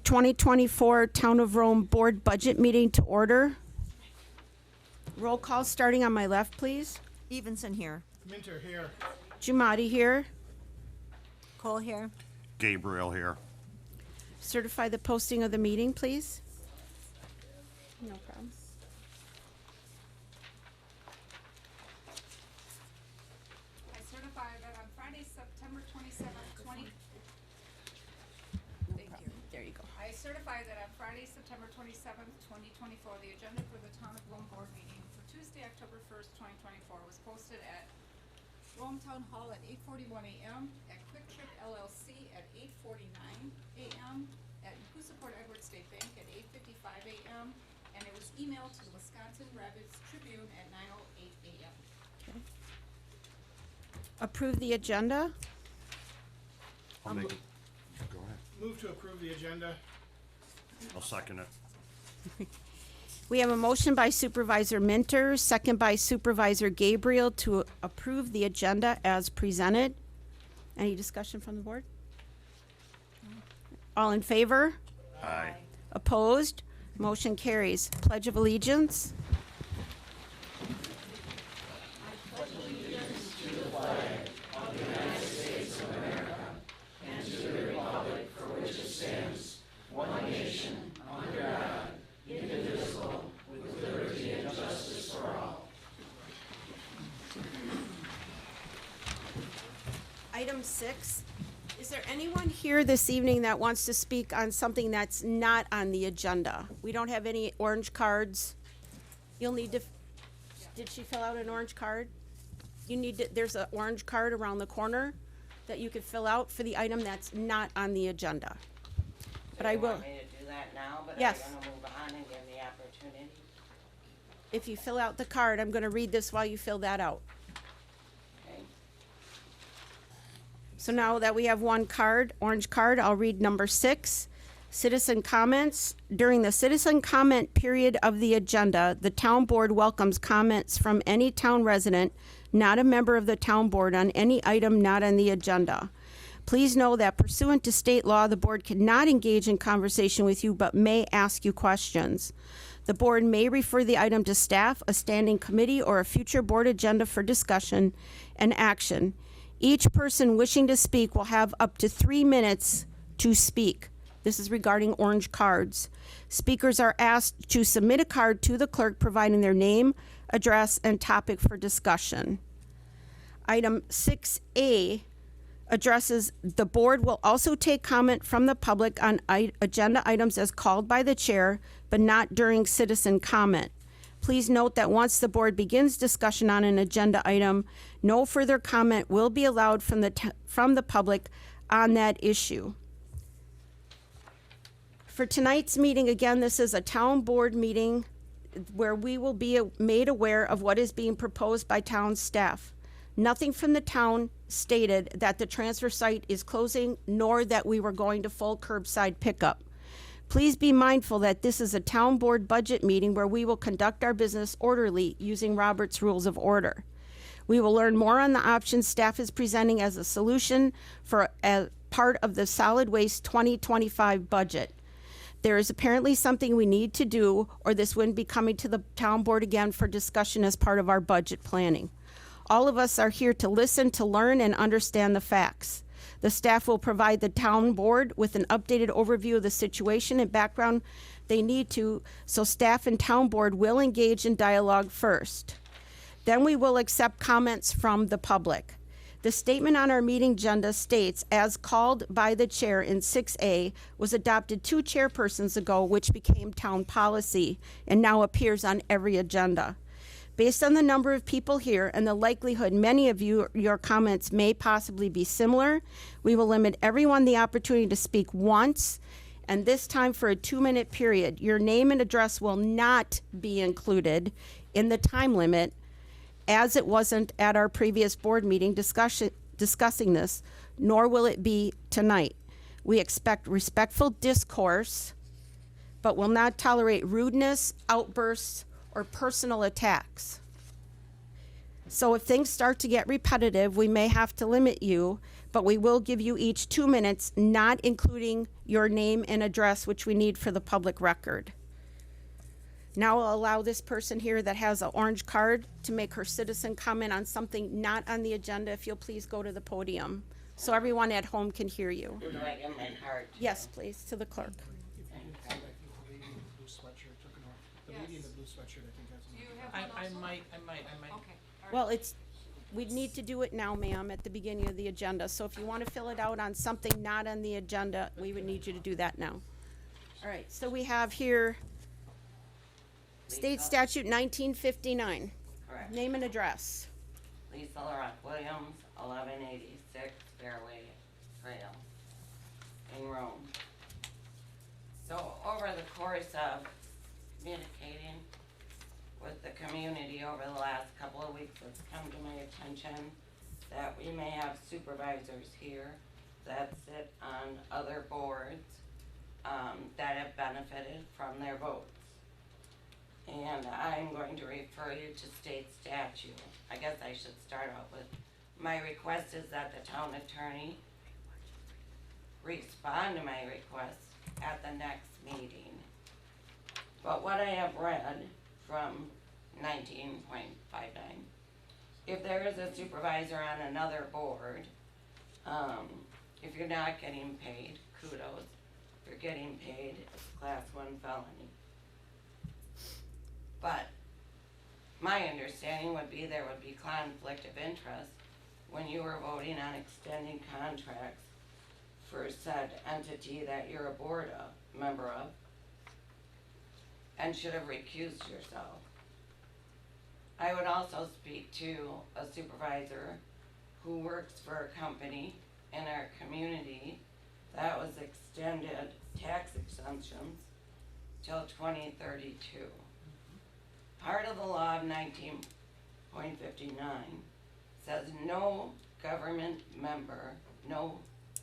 2024 Town of Rome Board Budget Meeting to order. Roll call starting on my left, please. Stevenson here. Minter here. Jumati here. Cole here. Gabriel here. Certify the posting of the meeting, please. No problem. I certify that on Friday, September 27th, 20. Thank you. There you go. I certify that on Friday, September 27th, 2024, the agenda for the Town of Rome Board meeting for Tuesday, October 1st, 2024 was posted at Rome Town Hall at 8:41 a.m., at Quick Trip LLC at 8:49 a.m., at Houseport Edwards State Bank at 8:55 a.m., and it was emailed to the Wisconsin Rapids Tribune at 9:08 a.m. Approve the agenda. I'll make it. Go ahead. Move to approve the agenda. I'll second it. We have a motion by Supervisor Minter, second by Supervisor Gabriel to approve the agenda as presented. Any discussion from the board? All in favor? Aye. Opposed? Motion carries. Pledge of Allegiance. Item 6, is there anyone here this evening that wants to speak on something that's not on the agenda? We don't have any orange cards. You'll need to, did she fill out an orange card? You need to, there's an orange card around the corner that you could fill out for the item that's not on the agenda. But I Do you will, want me to do that now, but Yes. I'm gonna move on and give the opportunity? if you fill out the card, I'm gonna read this while you fill that out. Okay. So now that we have one card, orange card, I'll read number 6. Citizen comments. During the citizen comment period of the agenda, the town board welcomes comments from any town resident, not a member of the town board, on any item not on the agenda. Please know that pursuant to state law, the board cannot engage in conversation with you, but may ask you questions. The board may refer the item to staff, a standing committee, or a future board agenda for discussion and action. Each person wishing to speak will have up to 3 minutes to speak. This is regarding orange cards. Speakers are asked to submit a card to the clerk providing their name, address, and topic for discussion. Item 6A addresses the board will also take comment from the public on agenda items as called by the chair, but not during citizen comment. Please note that once the board begins discussion on an agenda item, no further comment will be allowed from the public on that issue. For tonight's meeting, again, this is a town board meeting where we will be made aware of what is being proposed by town staff. Nothing from the town stated that the transfer site is closing, nor that we were going to full curbside pickup. Please be mindful that this is a town board budget meeting where we will conduct our business orderly using Robert's Rules of Order. We will learn more on the options staff is presenting as a solution for a part of the solid waste 2025 budget. There is apparently something we need to do, or this wouldn't be coming to the town board again for discussion as part of our budget planning. All of us are here to listen, to learn, and understand the facts. The staff will provide the town board with an updated overview of the situation and background they need to, so staff and town board will engage in dialogue first. Then we will accept comments from the public. The statement on our meeting agenda states, as called by the chair in 6A, was adopted 2 chairpersons ago, which became town policy and now appears on every agenda. Based on the number of people here and the likelihood many of your comments may possibly be similar, we will limit everyone the opportunity to speak once, and this time for a 2-minute period. Your name and address will not be included in the time limit, as it wasn't at our previous board meeting discussing this, nor will it be tonight. We expect respectful discourse, but will not tolerate rudeness, outbursts, or personal attacks. So if things start to get repetitive, we may have to limit you, but but we will give you each 2 minutes, not including your name and address, which we need for the public record. Now I'll allow this person here that has an orange card to make her citizen comment on something not on the agenda. If you'll please go to the podium so everyone at home can hear you. Who do I give my card to? Yes, please, to the clerk. The lady in the blue sweatshirt took it off. The lady in the blue sweatshirt, I think, has Do you one. have one I also? might. Okay, all right. Well, we'd need to do it now, ma'am, at the beginning of the agenda. So if you want to fill it out on something not on the agenda, we would need you to do that now. All right, so we have here State Lisa? Statute 1959. Correct. Name and address. Lisa LaRock Williams, 1186 Fairway Trail in Rome. So over the course of communicating with the community over the last couple of weeks, it's come to my attention that we may have supervisors here that sit on other boards that have benefited from their votes. And I'm going to refer you to state statute. I guess I should start out with, my request is that the town attorney respond to my request at the next meeting. But what I have read from 19.59, if there is a supervisor on another board, if you're not getting paid, kudos. If you're getting paid, it's a class 1 felony. But my understanding would be there would be conflict of interest when you were voting on extending contracts for said entity that you're a board of, member of, and should have recused yourself. I would also speak to a supervisor who works for a company in our community that was extended tax exemptions till 2032. Part of the law of 19.59 says no government member, no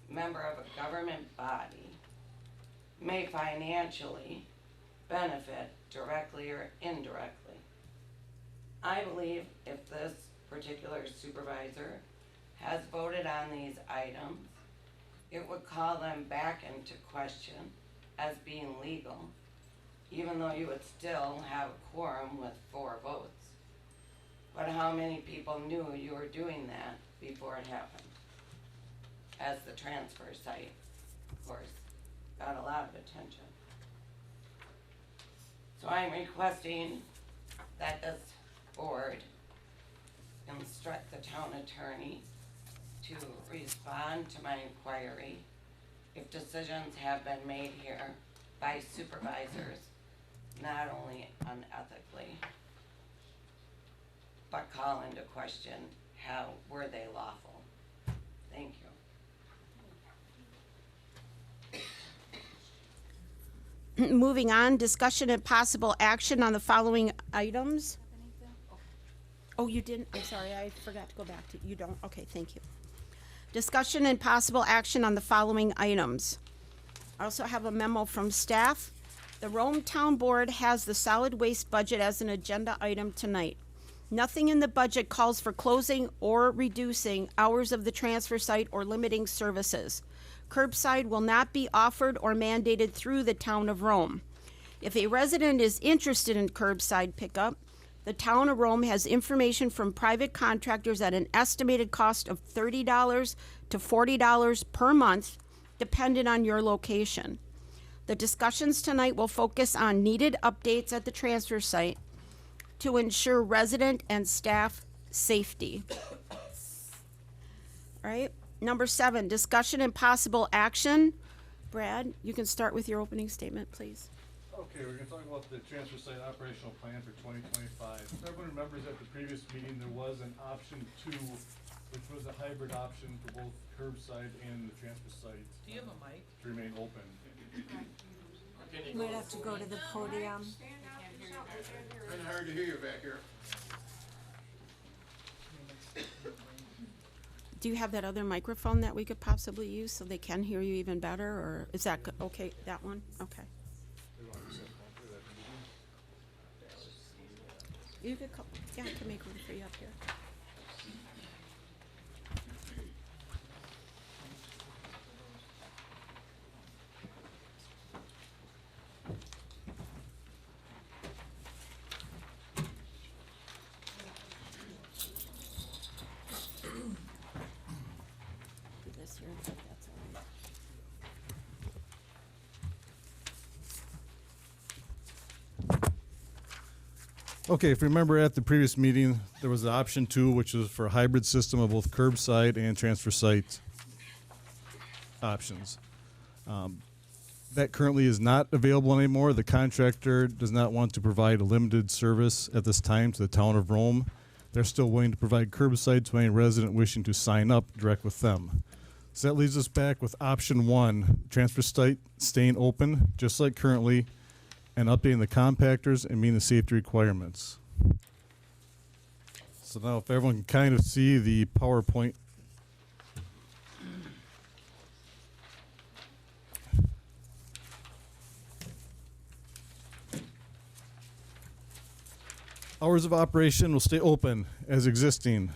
member of a government body may financially benefit directly or indirectly. I believe if this particular supervisor has voted on these items, it would call them back into question as being legal, even though you would still have a quorum with 4 votes. But how many people knew you were doing that before it happened? As the transfer site, of course, got a lot of attention. So I'm requesting that this board instruct the town attorney to respond to my inquiry if decisions have been made here by supervisors, not only unethically, but call into question how were they lawful. Thank you. Moving on, discussion and possible action on the following items. Oh, you didn't? I'm sorry, I forgot to go back to, you don't? Okay, thank you. Discussion and possible action on the following items. I also have a memo from staff. The Rome Town Board has the solid waste budget as an agenda item tonight. Nothing in the budget calls for closing or reducing hours of the transfer site or limiting services. Curbside will not be offered or mandated through the town of Rome. If a resident is interested in curbside pickup, the town of Rome has information from private contractors at an estimated cost of $30 to $40 per month, depending on your location. The discussions tonight will focus on needed updates at the transfer site to ensure resident and staff safety. All right, number 7, discussion and possible action. Brad, you can start with your opening statement, please. Okay, we're gonna talk about the transfer site operational plan for 2025. So everyone remembers at the previous meeting, there was an option 2, which was a hybrid option for both curbside and the transfer site Do you have a mic? to remain open. You might have to go to the podium. Kinda hard to hear you back here. Do you have that other microphone that we could possibly use so they can hear you even better, or is that, okay, that one? Okay. You could come, yeah, I can make room for you up here. Okay, if you remember at the previous meeting, there was the option 2, which was for a hybrid system of both curbside and transfer site options. That currently is not available anymore. The contractor does not want to provide a limited service at this time to the town of Rome. They're still willing to provide curbside to any resident wishing to sign up direct with them. So that leaves us back with option 1, transfer site staying open, just like currently, and updating the compactors and meeting the safety requirements. So now if everyone can kind of see the PowerPoint. Hours of operation will stay open as existing.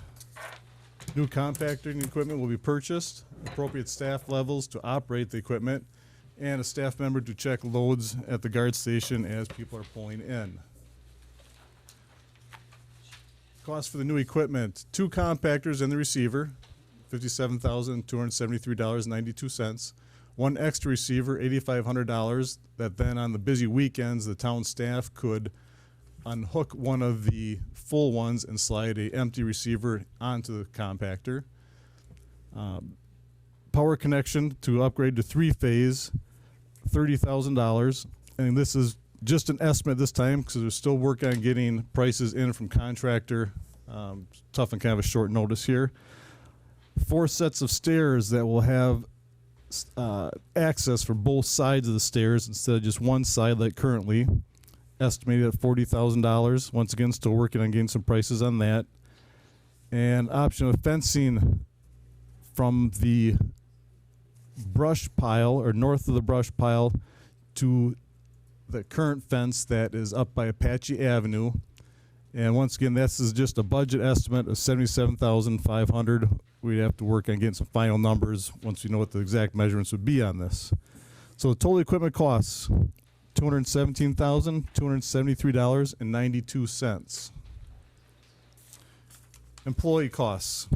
New compacting equipment will be purchased, appropriate staff levels to operate the equipment, and a staff member to check loads at the guard station as people are pulling in. Cost for the new equipment, 2 compactors and the receiver, $57,273.92. 1 extra receiver, $8,500, that then on the busy weekends, the town staff could unhook one of the full ones and slide a empty receiver onto the compactor. Power connection to upgrade to 3-phase, $30,000, and this is just an estimate this time because they're still working on getting prices in from contractor. Tough and kind of a short notice here. 4 sets of stairs that will have access for both sides of the stairs instead of just one side like currently. Estimated at $40,000. Once again, still working on getting some prices on that. And option of fencing from the brush pile or north of the brush pile to the current fence that is up by Apache Avenue. And once again, this is just a budget estimate of $77,500. We'd have to work on getting some final numbers once we know what the exact measurements would be on this. So the total equipment costs $217,273.92. Employee costs.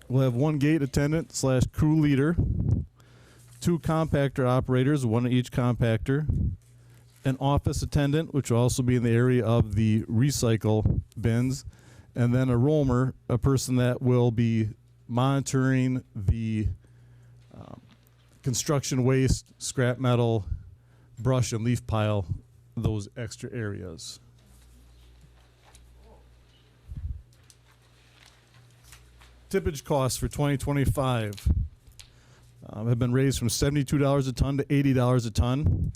We'll have 1 gate attendant / crew leader, 2 compactor operators, 1 at each compactor, an office attendant, which will also be in the area of the recycle bins, and then a roamer, a person that will be monitoring the construction waste, scrap metal, brush and leaf pile, those extra areas. Tippage costs for 2025 have been raised from $72 a ton to $80 a ton.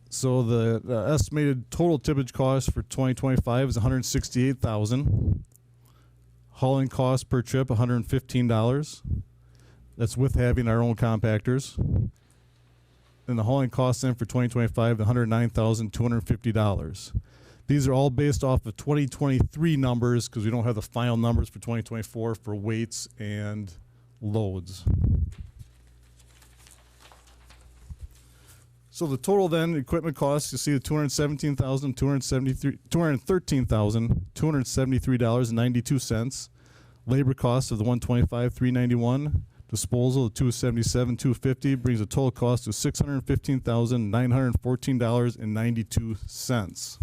So the estimated total tippage cost for 2025 is $168,000. Hauling cost per trip $115. That's with having our own compactors. And the hauling costs then for 2025, $109,250. These are all based off of 2023 numbers because we don't have the final numbers for 2024 for weights and loads. So the total then equipment costs, you see the $213,272.92. Labor costs of the $125,391. Disposal of $277,250 brings the total cost to $615,914.92.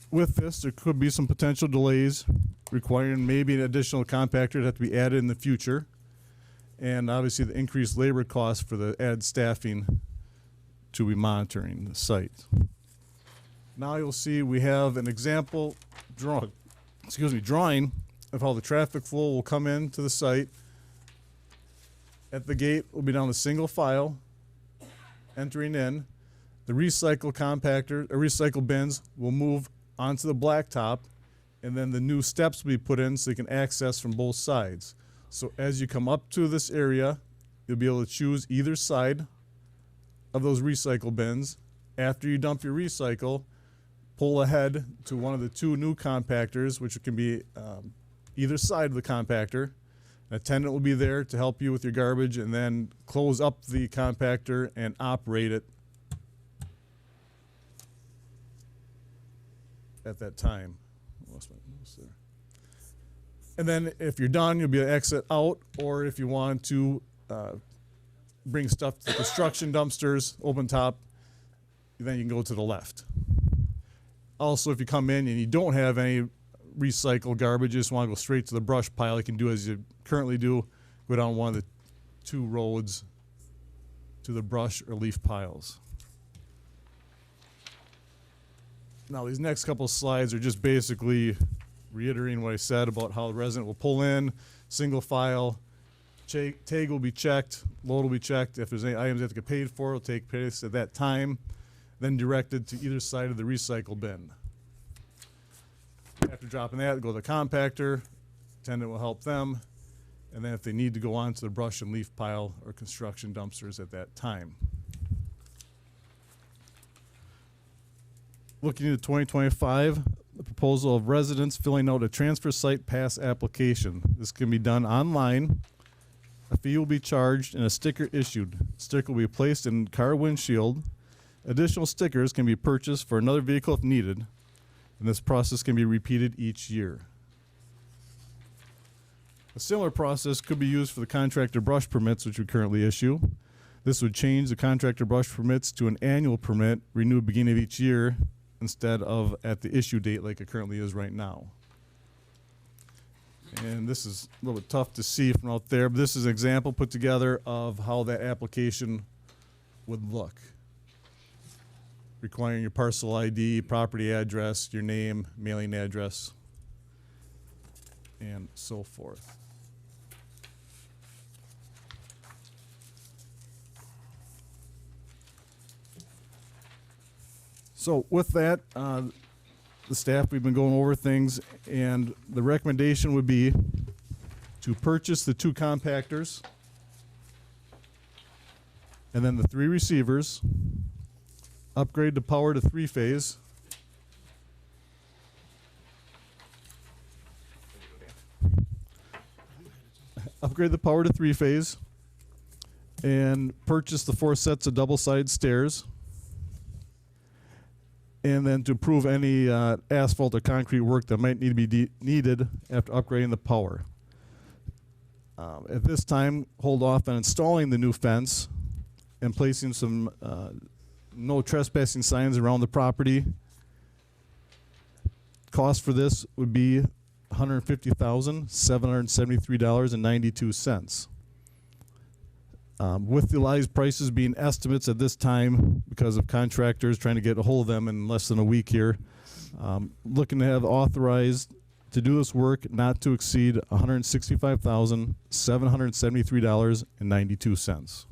With this, there could be some potential delays requiring maybe an additional compactor to have to be added in the future. And obviously the increased labor costs for the added staffing to be monitoring the site. Now you'll see we have an example drawing of how the traffic flow will come into the site. At the gate will be down a single file entering in. The recycle bins will move onto the blacktop, and then the new steps will be put in so you can access from both sides. So as you come up to this area, you'll be able to choose either side of those recycle bins. After you dump your recycle, pull ahead to one of the 2 new compactors, which can be either side of the compactor. An attendant will be there to help you with your garbage and then close up the compactor and operate it at that time. And then if you're done, you'll be able to exit out, or if you want to bring stuff to the construction dumpsters, open top, then you can go to the left. Also, if you come in and you don't have any recycled garbage, you just want to go straight to the brush pile, you can do as you currently do, go down one of the 2 roads to the brush or leaf piles. Now, these next couple slides are just basically reiterating what I said about how the resident will pull in, single file, tag will be checked, load will be checked. If there's any items that have to get paid for, it'll take place at that time, then directed to either side of the recycle bin. After dropping that, go to the compactor, attendant will help them, and then if they need to go on to the brush and leaf pile or construction dumpsters at that time. Looking into 2025, the proposal of residents filling out a transfer site pass application. This can be done online. A fee will be charged and a sticker issued. Sticker will be placed in car windshield. Additional stickers can be purchased for another vehicle if needed, and this process can be repeated each year. A similar process could be used for the contractor brush permits, which we currently issue. This would change the contractor brush permits to an annual permit renewed beginning of each year instead of at the issue date like it currently is right now. And this is a little bit tough to see from out there, but this is an example put together of how that application would look. Requiring your parcel ID, property address, your name, mailing address, and so forth. So with that, the staff, we've been going over things, and the recommendation would be to purchase the 2 compactors and then the 3 receivers, upgrade the power to 3-phase, upgrade the power to 3-phase, and purchase the 4 sets of double-sided stairs, and then to approve any asphalt or concrete work that might need to be needed after upgrading the power. At this time, hold off on installing the new fence and placing some no trespassing signs around the property. Cost for this would be $150,773.92. With the realized prices being estimates at this time because of contractors trying to get a hold of them in less than a week here, looking to have authorized to do this work not to exceed $165,773.92.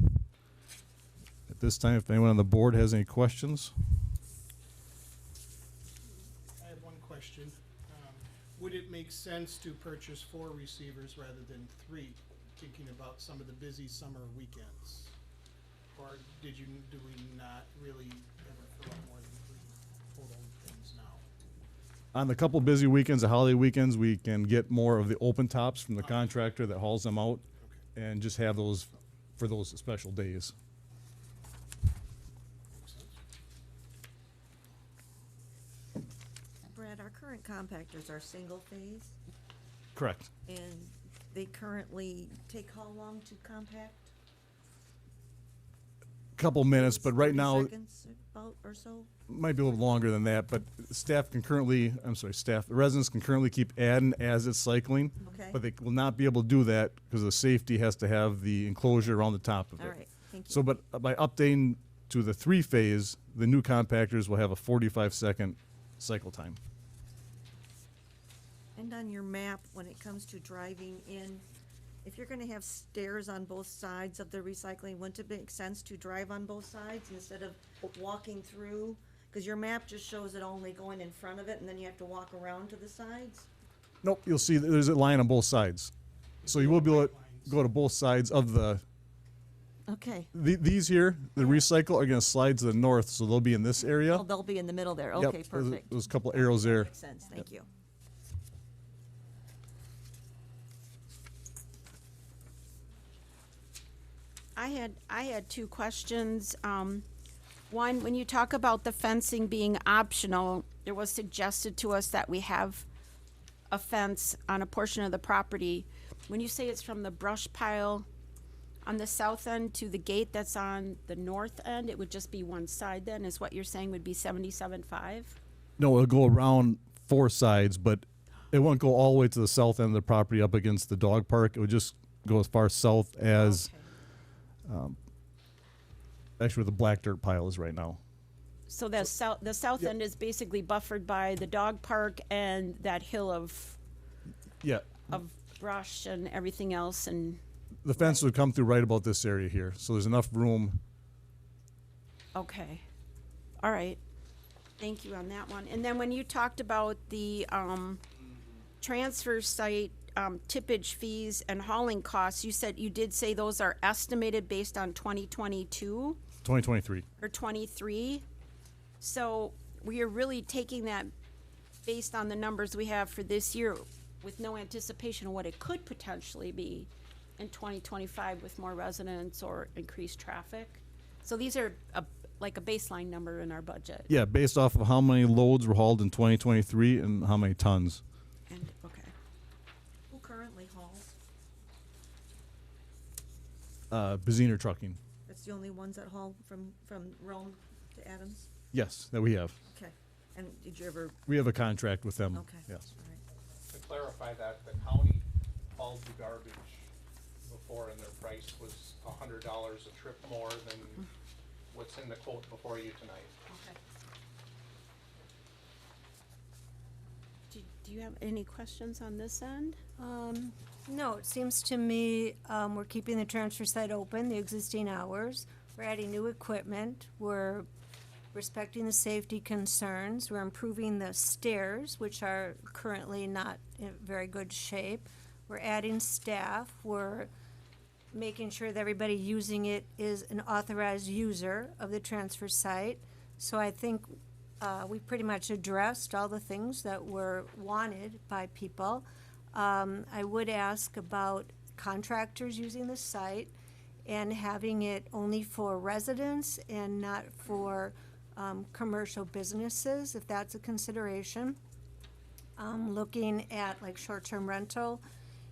At this time, if anyone on the board has any questions. I have one question. Would it make sense to purchase 4 receivers rather than 3, thinking about some of the busy summer weekends? Or do we not really ever fill up more than 3 total things now? On the couple busy weekends, the holiday weekends, we can get more of the open tops from the contractor that hauls them out and just have those for those special days. Brad, our current compactors are single phase, Correct. and they currently take how long to compact? Couple minutes, but right 30 now, seconds about or so? might be a little longer than that, but the residents can currently keep adding as it's cycling. Okay. But they will not be able to do that because the safety has to have the enclosure around the top of it. All right, thank you. So, but by updating to the 3-phase, the new compactors will have a 45-second cycle time. And on your map, when it comes to driving in, if you're gonna have stairs on both sides of the recycling, wouldn't it make sense to drive on both sides instead of walking through? Cause your map just shows it only going in front of it, and then you have to walk around to the sides? Nope, you'll see that there's a line on both sides. So you will be able to go to both sides of the, Okay. these here, the recycle are gonna slide to the north, so they'll be in this area. Oh, they'll be in the middle there, Yep, okay, perfect. Those couple arrows there. Makes sense, thank you. I had 2 questions. One, when you talk about the fencing being optional, it was suggested to us that we have a fence on a portion of the property. When you say it's from the brush pile On the south end to the gate that's on the north end, it would just be one side then, is what you're saying would be 77.5? No, it'll go around 4 sides, but it won't go all the way to the south end of the property up against the dog park. It would just go as far south as actually where the black dirt pile is right now. So the south end is basically buffered by the dog park and that hill of Yeah, brush and everything else, and, the fence would come through right about this area here, so there's enough room. okay. All right. Thank you on that one. And then when you talked about the, transfer site, tippage fees and hauling costs, you said, you did say those are estimated based on 2022 2023. or 23? So we are really taking that based on the numbers we have for this year with no anticipation of what it could potentially be in 2025 with more residents or increased traffic. So these are like a baseline number in our budget. Yeah, based off of how many loads were hauled in 2023 and how many tons. And, okay. Who currently hauls? Baziner Trucking. That's the only ones that haul from Rome to Adams? Yes, that we have. Okay. And did you ever, We have a contract with them. okay. Yes. All right. To clarify that, the county hauled the garbage before and their price was $100 a trip more than what's in the quote before you tonight. Okay. Do you have any questions on this end? No, it seems to me, we're keeping the transfer site open, the existing hours. We're adding new equipment. We're respecting the safety concerns. We're improving the stairs, which are currently not in very good shape. We're adding staff. We're making sure that everybody using it is an authorized user of the transfer site. So I think we pretty much addressed all the things that were wanted by people. I would ask about contractors using the site and having it only for residents and not for commercial businesses, if that's a consideration. Looking at like short-term rental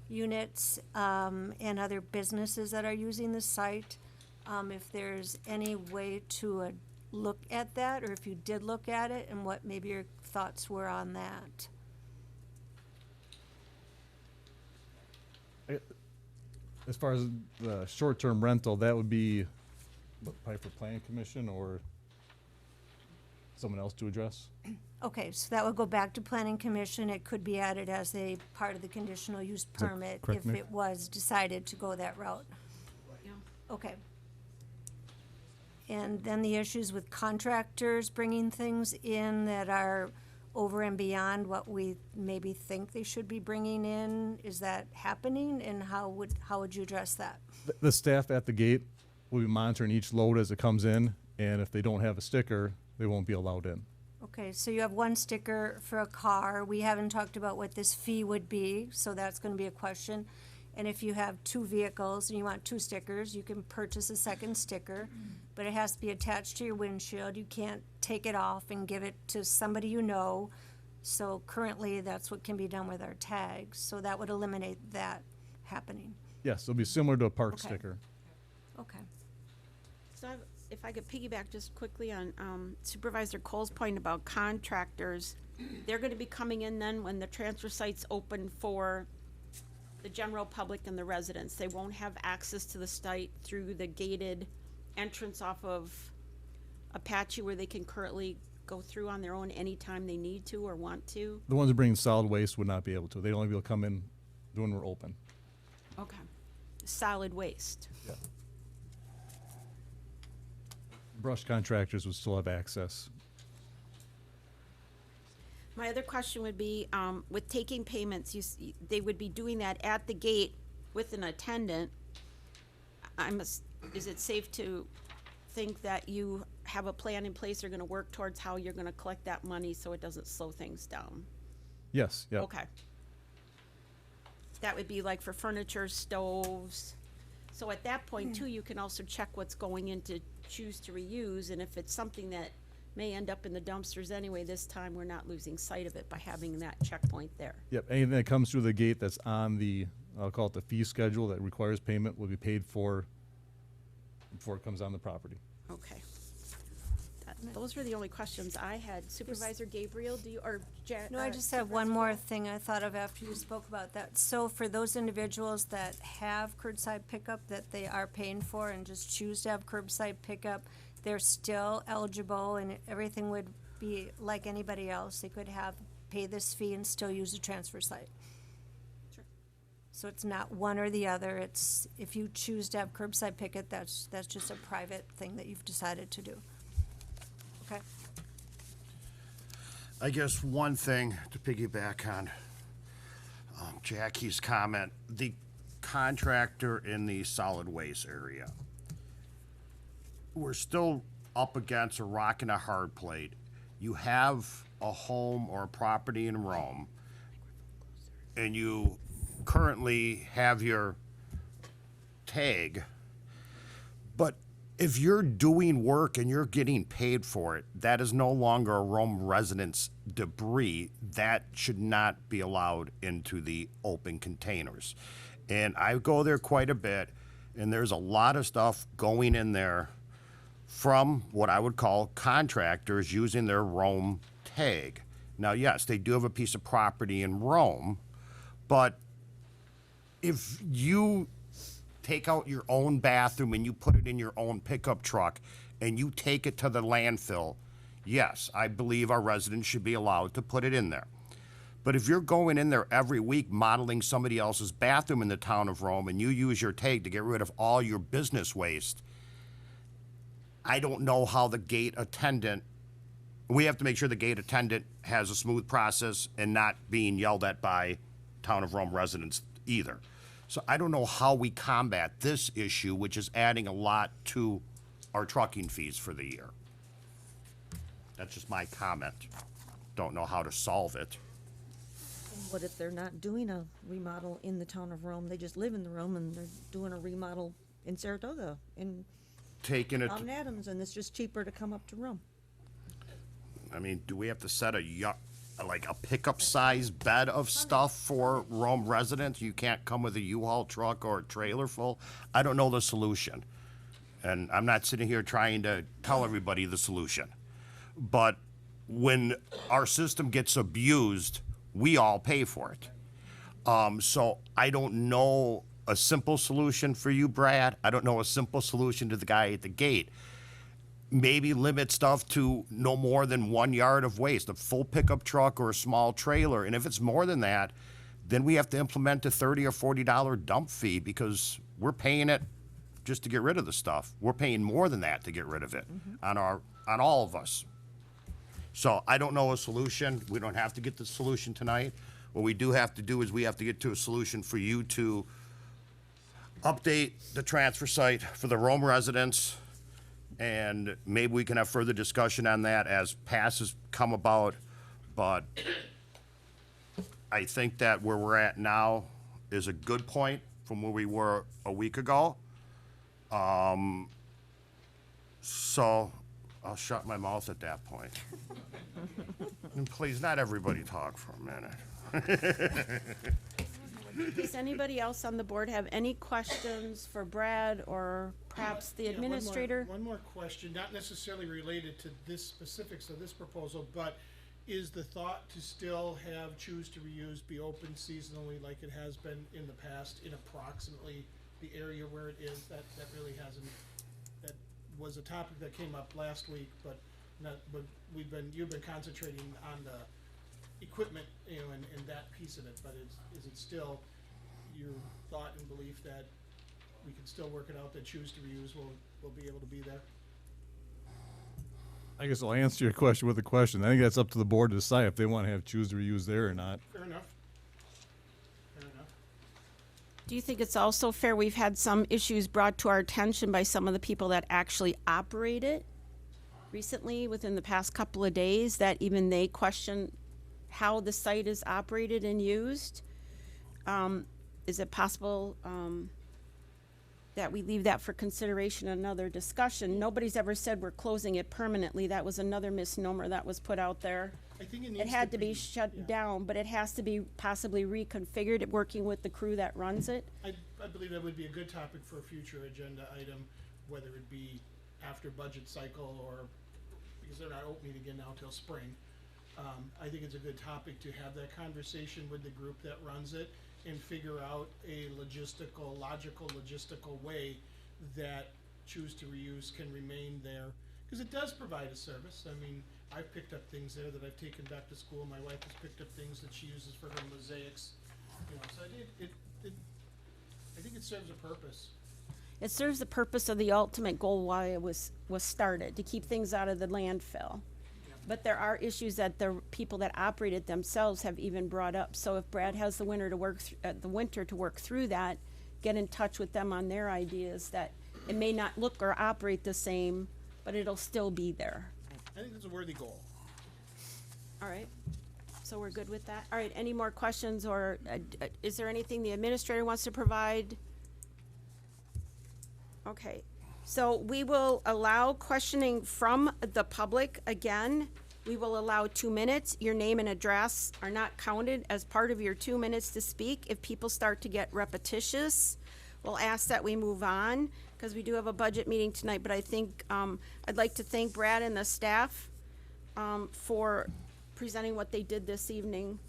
units and other businesses that are using the site. If there's any way to look at that, or if you did look at it, and what maybe your thoughts were on that. As far as the short-term rental, that would be probably for planning commission or someone else to address. Okay, so that would go back to planning commission. It could be added as a part of the conditional use that permit correct, if Nick? it was decided to go that route. Yeah. Okay. And then the issues with contractors bringing things in that are over and beyond what we maybe think they should be bringing in, is that happening? And how would you address that? The staff at the gate will be monitoring each load as it comes in, and if they don't have a sticker, they won't be allowed in. Okay, so you have one sticker for a car. We haven't talked about what this fee would be, so that's gonna be a question. And if you have 2 vehicles and you want 2 stickers, you can purchase a second sticker, but it has to be attached to your windshield. You can't take it off and give it to somebody you know. So currently, that's what can be done with our tags, so that would eliminate that happening. Yes, it'll be similar to a park Okay. sticker. Okay. So if I could piggyback just quickly on Supervisor Cole's point about contractors, they're gonna be coming in then when the transfer site's open for the general public and the residents. They won't have access to the site through the gated entrance off of Apache where they can currently go through on their own anytime they need to or want to. The ones that bring solid waste would not be able to. They'd only be able to come in when we're open. Okay. Solid waste. Yeah. Brush contractors would still have access. My other question would be, with taking payments, they would be doing that at the gate with an attendant. Is it safe to think that you have a plan in place, you're gonna work towards how you're gonna collect that money so it doesn't slow things down? Yes, yeah. Okay. That would be like for furniture, stoves. So at that point too, you can also check what's going in to choose to reuse, and if it's something that may end up in the dumpsters anyway, this time we're not losing sight of it by having that checkpoint there. Yep, anything that comes through the gate that's on the, I'll call it the fee schedule that requires payment will be paid for before it comes on the property. Okay. Those were the only questions I had. Supervisor Gabriel, do you, or Jack? No, I just have one more thing I thought of after you spoke about that. So for those individuals that have curbside pickup that they are paying for and just choose to have curbside pickup, they're still eligible and everything would be like anybody else. They could pay this fee and still use the transfer site. Sure. So it's not one or the other. It's, if you choose to have curbside pickup, that's just a private thing that you've decided to do. Okay? I guess one thing to piggyback on Jackie's comment, the contractor in the solid waste area. We're still up against a rock and a hard place. You have a home or a property in Rome, and you currently have your tag, but if you're doing work and you're getting paid for it, that is no longer a Rome residence debris. That should not be allowed into the open containers. And I go there quite a bit, and there's a lot of stuff going in there from what I would call contractors using their Rome tag. Now, yes, they do have a piece of property in Rome, but if you take out your own bathroom and you put it in your own pickup truck and you take it to the landfill, yes, I believe our residents should be allowed to put it in there. But if you're going in there every week modeling somebody else's bathroom in the town of Rome and you use your tag to get rid of all your business waste, I don't know how the gate attendant, we have to make sure the gate attendant has a smooth process and not being yelled at by town of Rome residents either. So I don't know how we combat this issue, which is adding a lot to our trucking fees for the year. That's just my comment. Don't know how to solve it. What if they're not doing a remodel in the town of Rome? They just live in the Rome and they're doing a remodel in Saratoga, in Taking it, Mount Adams, and it's just cheaper to come up to Rome. I mean, do we have to set like a pickup size bed of stuff for Rome residents? You can't come with a U-Haul truck or a trailer full? I don't know the solution. And I'm not sitting here trying to tell everybody the solution. But when our system gets abused, we all pay for it. So I don't know a simple solution for you, Brad. I don't know a simple solution to the guy at the gate. Maybe limit stuff to no more than 1 yard of waste, a full pickup truck or a small trailer. And if it's more than that, then we have to implement a $30 or $40 dump fee because we're paying it just to get rid of the stuff. We're paying more than that to get rid of it on all of us. So I don't know a solution. We don't have to get the solution tonight. What we do have to do is we have to get to a solution for you to update the transfer site for the Rome residents, and maybe we can have further discussion on that as passes come about. But I think that where we're at now is a good point from where we were a week ago. So I'll shut my mouth at that point. And please, not everybody talk for a minute. Does anybody else on the board have any questions for Brad or perhaps the Yeah, administrator? One more question, not necessarily related to this specifics of this proposal, but is the thought to still have choose to reuse be open seasonally like it has been in the past in approximately the area where it is? That really hasn't, that was a topic that came up last week, but you've been concentrating on the equipment, and that piece of it, but is it still your thought and belief that we can still work it out, that choose to reuse will be able to be there? I guess I'll answer your question with a question. I think that's up to the board to decide if they want to have choose to reuse there or not. Fair enough. Fair enough. Do you think it's also fair, we've had some issues brought to our attention by some of the people that actually operate it recently, within the past couple of days, that even they question how the site is operated and used? Is it possible that we leave that for consideration, another discussion? Nobody's ever said we're closing it permanently. That was another misnomer that was put out there. I think it needs It had to be shut down, but it has to be possibly reconfigured, working with the crew that runs it. I believe that would be a good topic for a future agenda item, whether it be after budget cycle or, because they're not opening again now till spring. I think it's a good topic to have that conversation with the group that runs it and figure out a logical logistical way that choose to reuse can remain there. Because it does provide a service. I mean, I've picked up things there that I've taken back to school. My wife has picked up things that she uses for her mosaics. You know, so I think it serves a purpose. It serves the purpose of the ultimate goal why it was started, to keep things out of the landfill. But there are issues that the people that operate it themselves have even brought up. So if Brad has the winter to work through that, get in touch with them on their ideas that it may not look or operate the same, but it'll still be there. I think that's a worthy goal. All right, so we're good with that? All right, any more questions, or is there anything the administrator wants to provide? Okay, so we will allow questioning from the public again. We will allow 2 minutes. Your name and address are not counted as part of your 2 minutes to speak. If people start to get repetitious, we'll ask that we move on, because we do have a budget meeting tonight, but I think, I'd like to thank Brad and the staff, for presenting what they did this evening,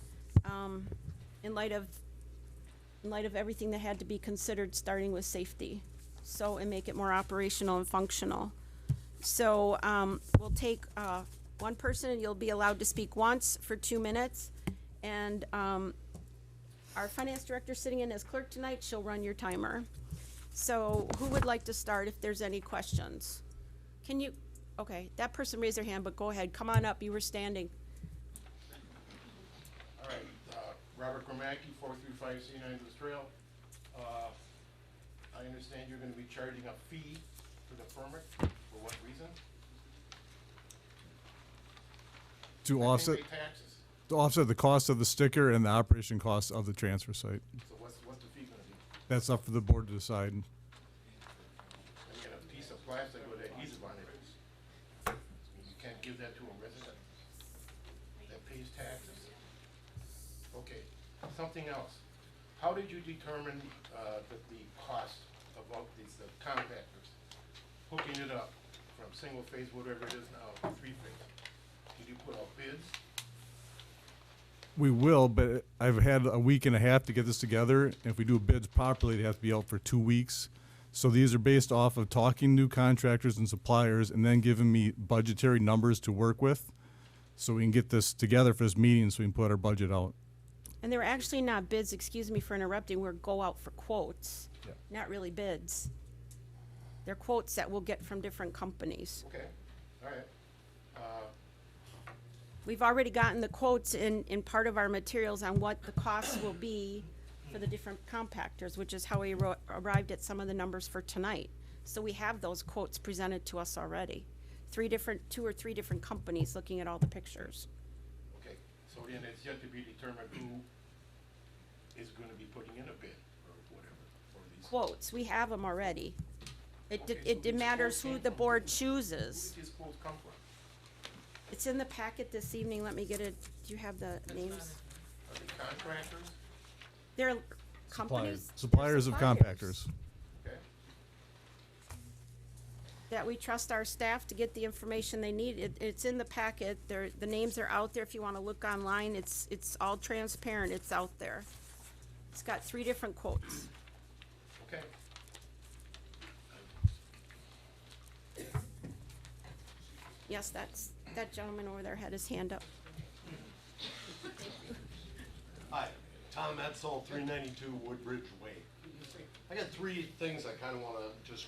in light of everything that had to be considered, starting with safety. So, and make it more operational and functional. So, we'll take, one person, and you'll be allowed to speak once for 2 minutes. And, our finance director sitting in as clerk tonight, she'll run your timer. So who would like to start if there's any questions? Can you, okay, that person raised their hand, but go ahead, come on up, you were standing. All right, Robert Gromacki, 435 C9 Andrews Trail. I understand you're gonna be charging a fee for the permit, for what reason? To I offset, pay taxes, to offset the cost of the sticker and the operation costs of the transfer site. so what's the fee gonna be? That's up for the board to decide. And you get a piece of plastic with adhesive on it. You can't give that to a resident that pays taxes? Okay, something else. How did you determine, that the cost of all these, the compactors, hooking it up from single phase, whatever it is now, to 3-phase? Did you put out bids? We will, but I've had a week and a half to get this together. If we do bids properly, they have to be out for 2 weeks. So these are based off of talking to contractors and suppliers and then giving me budgetary numbers to work with. So we can get this together for this meeting so we can put our budget out. And they're actually not bids, excuse me for interrupting, we're go out for quotes, Yeah. not really bids. They're quotes that we'll get from different companies. Okay, all right. We've already gotten the quotes in part of our materials on what the costs will be for the different compactors, which is how we arrived at some of the numbers for tonight. So we have those quotes presented to us already. 2 or 3 different companies looking at all the pictures. Okay, so then it's yet to be determined who is gonna be putting in a bid or whatever for these. Quotes, we have them already. Okay, so It these matters quotes who came the from board who? chooses. Who did these quotes come from? It's in the packet this evening, let me get it, do you have the names? Are they contractors? They're companies? Suppliers of compactors. Okay, That we trust our staff to get the information they need. It's in the packet, the names are out there if you wanna look online, it's all transparent, it's out there. It's got 3 different quotes. okay. Yes, that gentleman over there had his hand up. Hi, Tom Etzel, 392 Woodbridge Way. I got 3 things I kind of want to just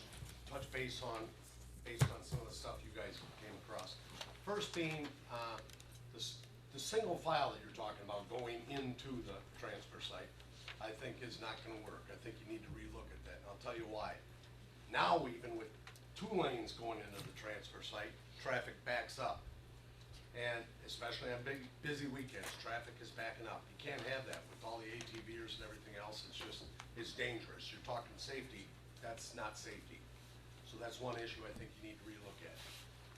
touch base on, based on some of the stuff you guys came across. First being, the single file that you're talking about going into the transfer site, I think is not going to work. I think you need to relook at that, and I'll tell you why. Now, even with 2 lanes going into the transfer site, traffic backs up. And especially on big, busy weekends, traffic is backing up. You can't have that with all the ATVers and everything else. It's dangerous. You're talking safety, that's not safety. So that's one issue I think you need to relook at.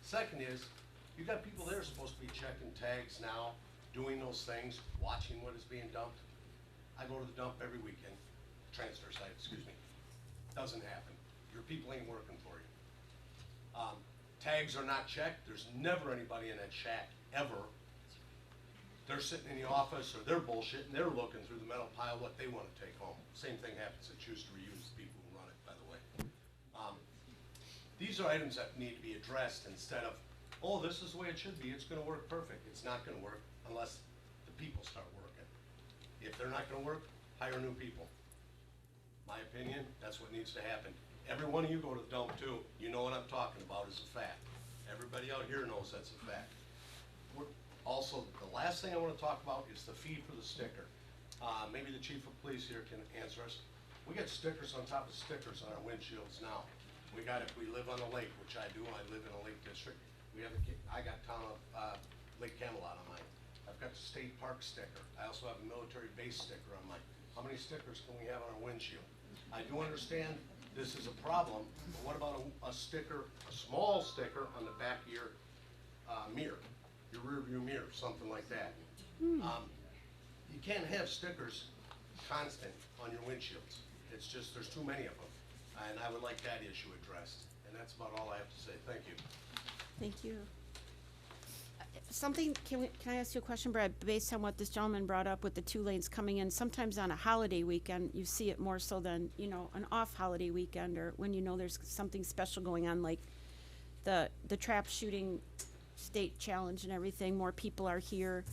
Second is, you got people there supposed to be checking tags now, doing those things, watching what is being dumped. I go to the dump every weekend, transfer site, excuse me. Doesn't happen. Your people ain't working for you. tags are not checked, there's never anybody in that shack, ever. They're sitting in the office, or they're bullshitting, they're looking through the metal pile, what they wanna take home. Same thing happens at Choose to Reuse, the people who run it, by the way. These are items that need to be addressed instead of, oh, this is the way it should be, it's gonna work perfect. It's not gonna work unless the people start working. If they're not gonna work, hire new people. My opinion, that's what needs to happen. Every one of you go to the dump too, you know what I'm talking about is a fact. Everybody out here knows that's a fact. Also, the last thing I wanna talk about is the fee for the sticker. Maybe the chief of police here can answer us. We got stickers on top of stickers on our windshields now. We got, if we live on a lake, which I do, I live in a lake district, we have I got town of, Lake Camelot on mine. I've got the state park sticker. I also have a military base sticker on mine. How many stickers can we have on our windshield? I do understand this is a problem, but what about a sticker, a small sticker on the back of your, mirror, your rear view mirror, something like that? You can't have stickers constant on your windshields. It's just, there's too many of them. And I would like that issue addressed. And that's about all I have to say. Thank you. Thank you. Something, can I ask you a question, Brad? Based on what this gentleman brought up with the 2 lanes coming in, sometimes on a holiday weekend, you see it more so than, you know, an off-holiday weekend, or when you know there's something special going on, like the trap shooting state challenge and everything, more people are here.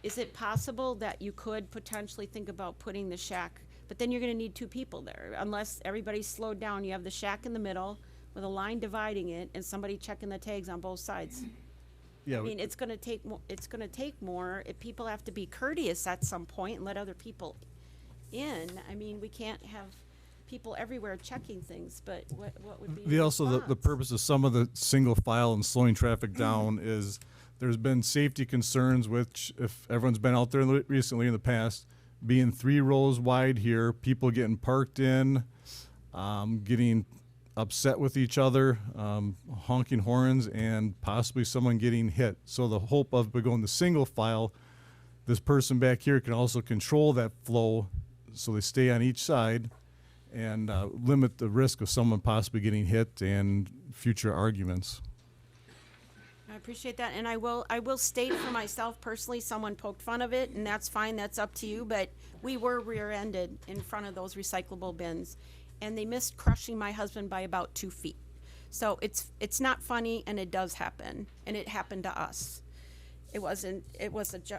Is it possible that you could potentially think about putting the shack, but then you're gonna need 2 people there, unless everybody's slowed down, you have the shack in the middle with a line dividing it and somebody checking the tags on both sides. Yeah, I mean, it's gonna take more, if people have to be courteous at some point and let other people in. I mean, we can't have people everywhere checking things, but what would be The your also, the response? purpose of some of the single file and slowing traffic down is there's been safety concerns, which if everyone's been out there recently in the past, being 3 rows wide here, people getting parked in, getting upset with each other, honking horns, and possibly someone getting hit. So the hope of going to single file, this person back here can also control that flow so they stay on each side and limit the risk of someone possibly getting hit and future arguments. I appreciate that, and I will state for myself personally, someone poked fun of it, and that's fine, that's up to you, but we were rear-ended in front of those recyclable bins, and they missed crushing my husband by about 2 feet. So it's not funny, and it does happen, and it happened to us. It was an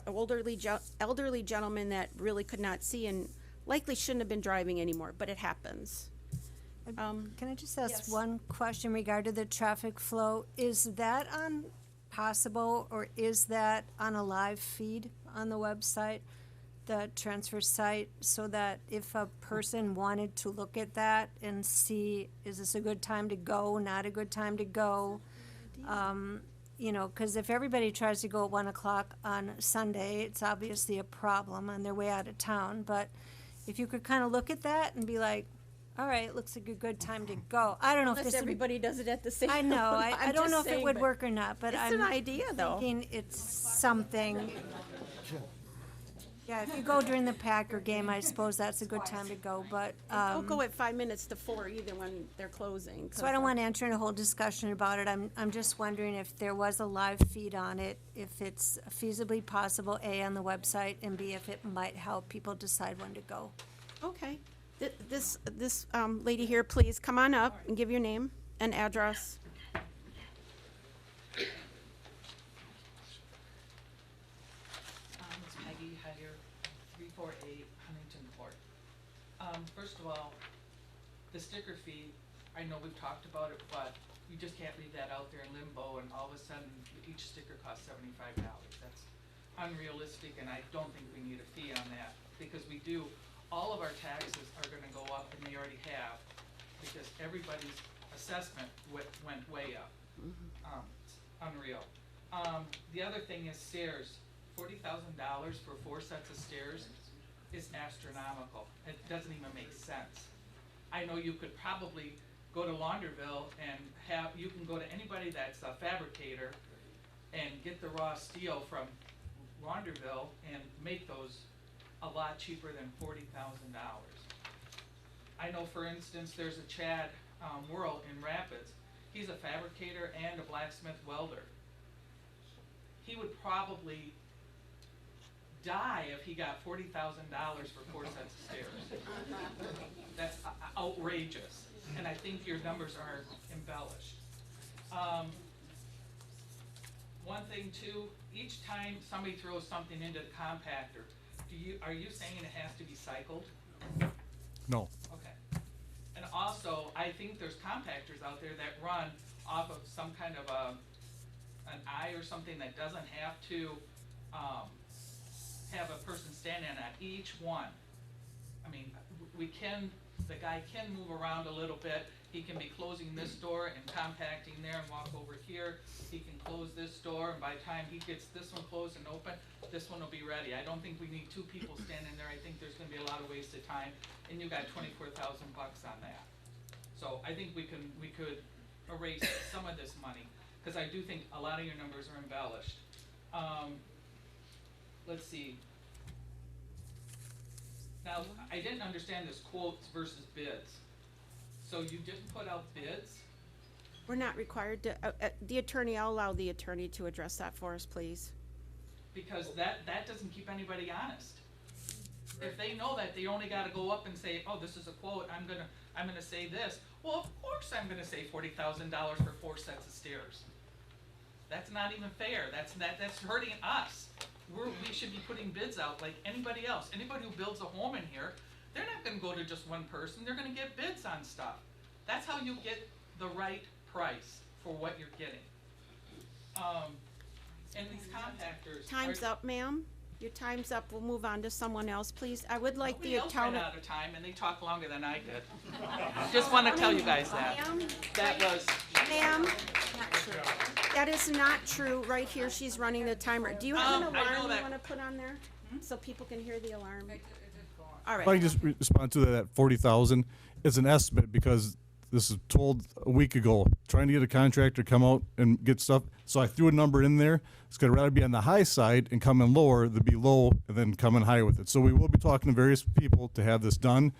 elderly gentleman that really could not see and likely shouldn't have been driving anymore, but it happens. Can I just ask yes. one question regarding the traffic flow? Is that on possible, or is that on a live feed on the website, the transfer site, so that if a person wanted to look at that and see, is this a good time to go, not a good time to go? You know, because if everybody tries to go at 1 o'clock on Sunday, it's obviously a problem on their way out of town. But if you could kind of look at that and be like, all right, looks like a good time to go. I don't know if Unless this would, everybody does it at the same. I know, I I'm don't just know if it saying, would but work or not, but it's I'm an idea, though. thinking it's something. Yeah, if you go during the Packer game, I suppose that's a good time to go, but, Don't go at 5 minutes to 4 either when they're closing. so I don't want to enter in a whole discussion about it. I'm just wondering if there was a live feed on it, if it's feasibly possible, A, on the website, and B, if it might help people decide when to go. Okay. This lady here, please come on up and give your name and address. It's Peggy Heyer, 348 Huntington Court. First of all, the sticker fee, I know we've talked about it, but you just can't leave that out there in limbo and all of a sudden each sticker costs $75. That's unrealistic, and I don't think we need a fee on that, because all of our taxes are gonna go up, and they already have, because everybody's assessment went way up. It's unreal. The other thing is stairs. $40,000 for 4 sets of stairs is astronomical. It doesn't even make sense. I know you could probably go to Launderville and you can go to anybody that's a fabricator and get the raw steel from Launderville and make those a lot cheaper than $40,000. I know, for instance, there's a Chad World in Rapids. He's a fabricator and a blacksmith welder. He would probably die if he got $40,000 for 4 sets of stairs. That's outrageous, and I think your numbers are embellished. One thing too, each time somebody throws something into the compactor, are you saying it has to be cycled? No. Okay. And also, I think there's compactors out there that run off of some kind of an eye or something that doesn't have to, have a person standing on each one. I mean, the guy can move around a little bit. He can be closing this door and compacting there and walk over here. He can close this door, and by the time he gets this one closed and open, this one will be ready. I don't think we need 2 people standing there. I think there's gonna be a lot of wasted time, and you got 24,000 bucks on that. So I think we could erase some of this money, cause I do think a lot of your numbers are embellished. Let's see. Now, I didn't understand this quotes versus bids. So you didn't put out bids? We're not required to, the attorney, I'll allow the attorney to address that for us, please. Because that doesn't keep anybody honest. If they know that, they only gotta go up and say, oh, this is a quote, I'm gonna say this. Well, of course I'm gonna say $40,000 for 4 sets of stairs. That's not even fair. That's hurting us. We should be putting bids out like anybody else. Anybody who builds a home in here, they're not gonna go to just one person. They're gonna get bids on stuff. That's how you get the right price for what you're getting. And these compactors. Time's up, ma'am. Your time's up. We'll move on to someone else, please. I would like Nobody the else ran accountant. out of time, and they talked longer than I did. Just wanna tell you guys that. Ma'am, That was, ma'am, that is not true. Right here, she's running the timer. Do you have an I know alarm you that. wanna put on there? So people can hear the alarm? It did go on. All If I right. can just respond to that 40,000, it's an estimate because this was told a week ago, trying to get a contractor to come out and get stuff. So I threw a number in there. It's gonna rather be on the high side and come in lower than be low and then come in high with it. So we will be talking to various people to have this done.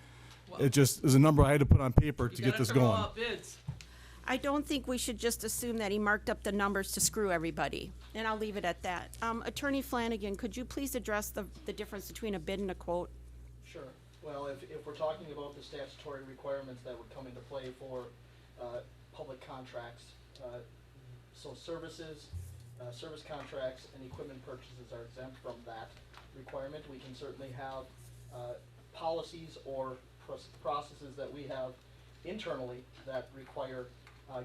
It just is a number I had to put on paper to you get gotta this throw going. out bids. I don't think we should just assume that he marked up the numbers to screw everybody, and I'll leave it at that. Attorney Flanagan, could you please address the difference between a bid and a quote? Sure. Well, if we're talking about the statutory requirements that would come into play for public contracts, so services, service contracts and equipment purchases are exempt from that requirement. We can certainly have policies or processes that we have internally that require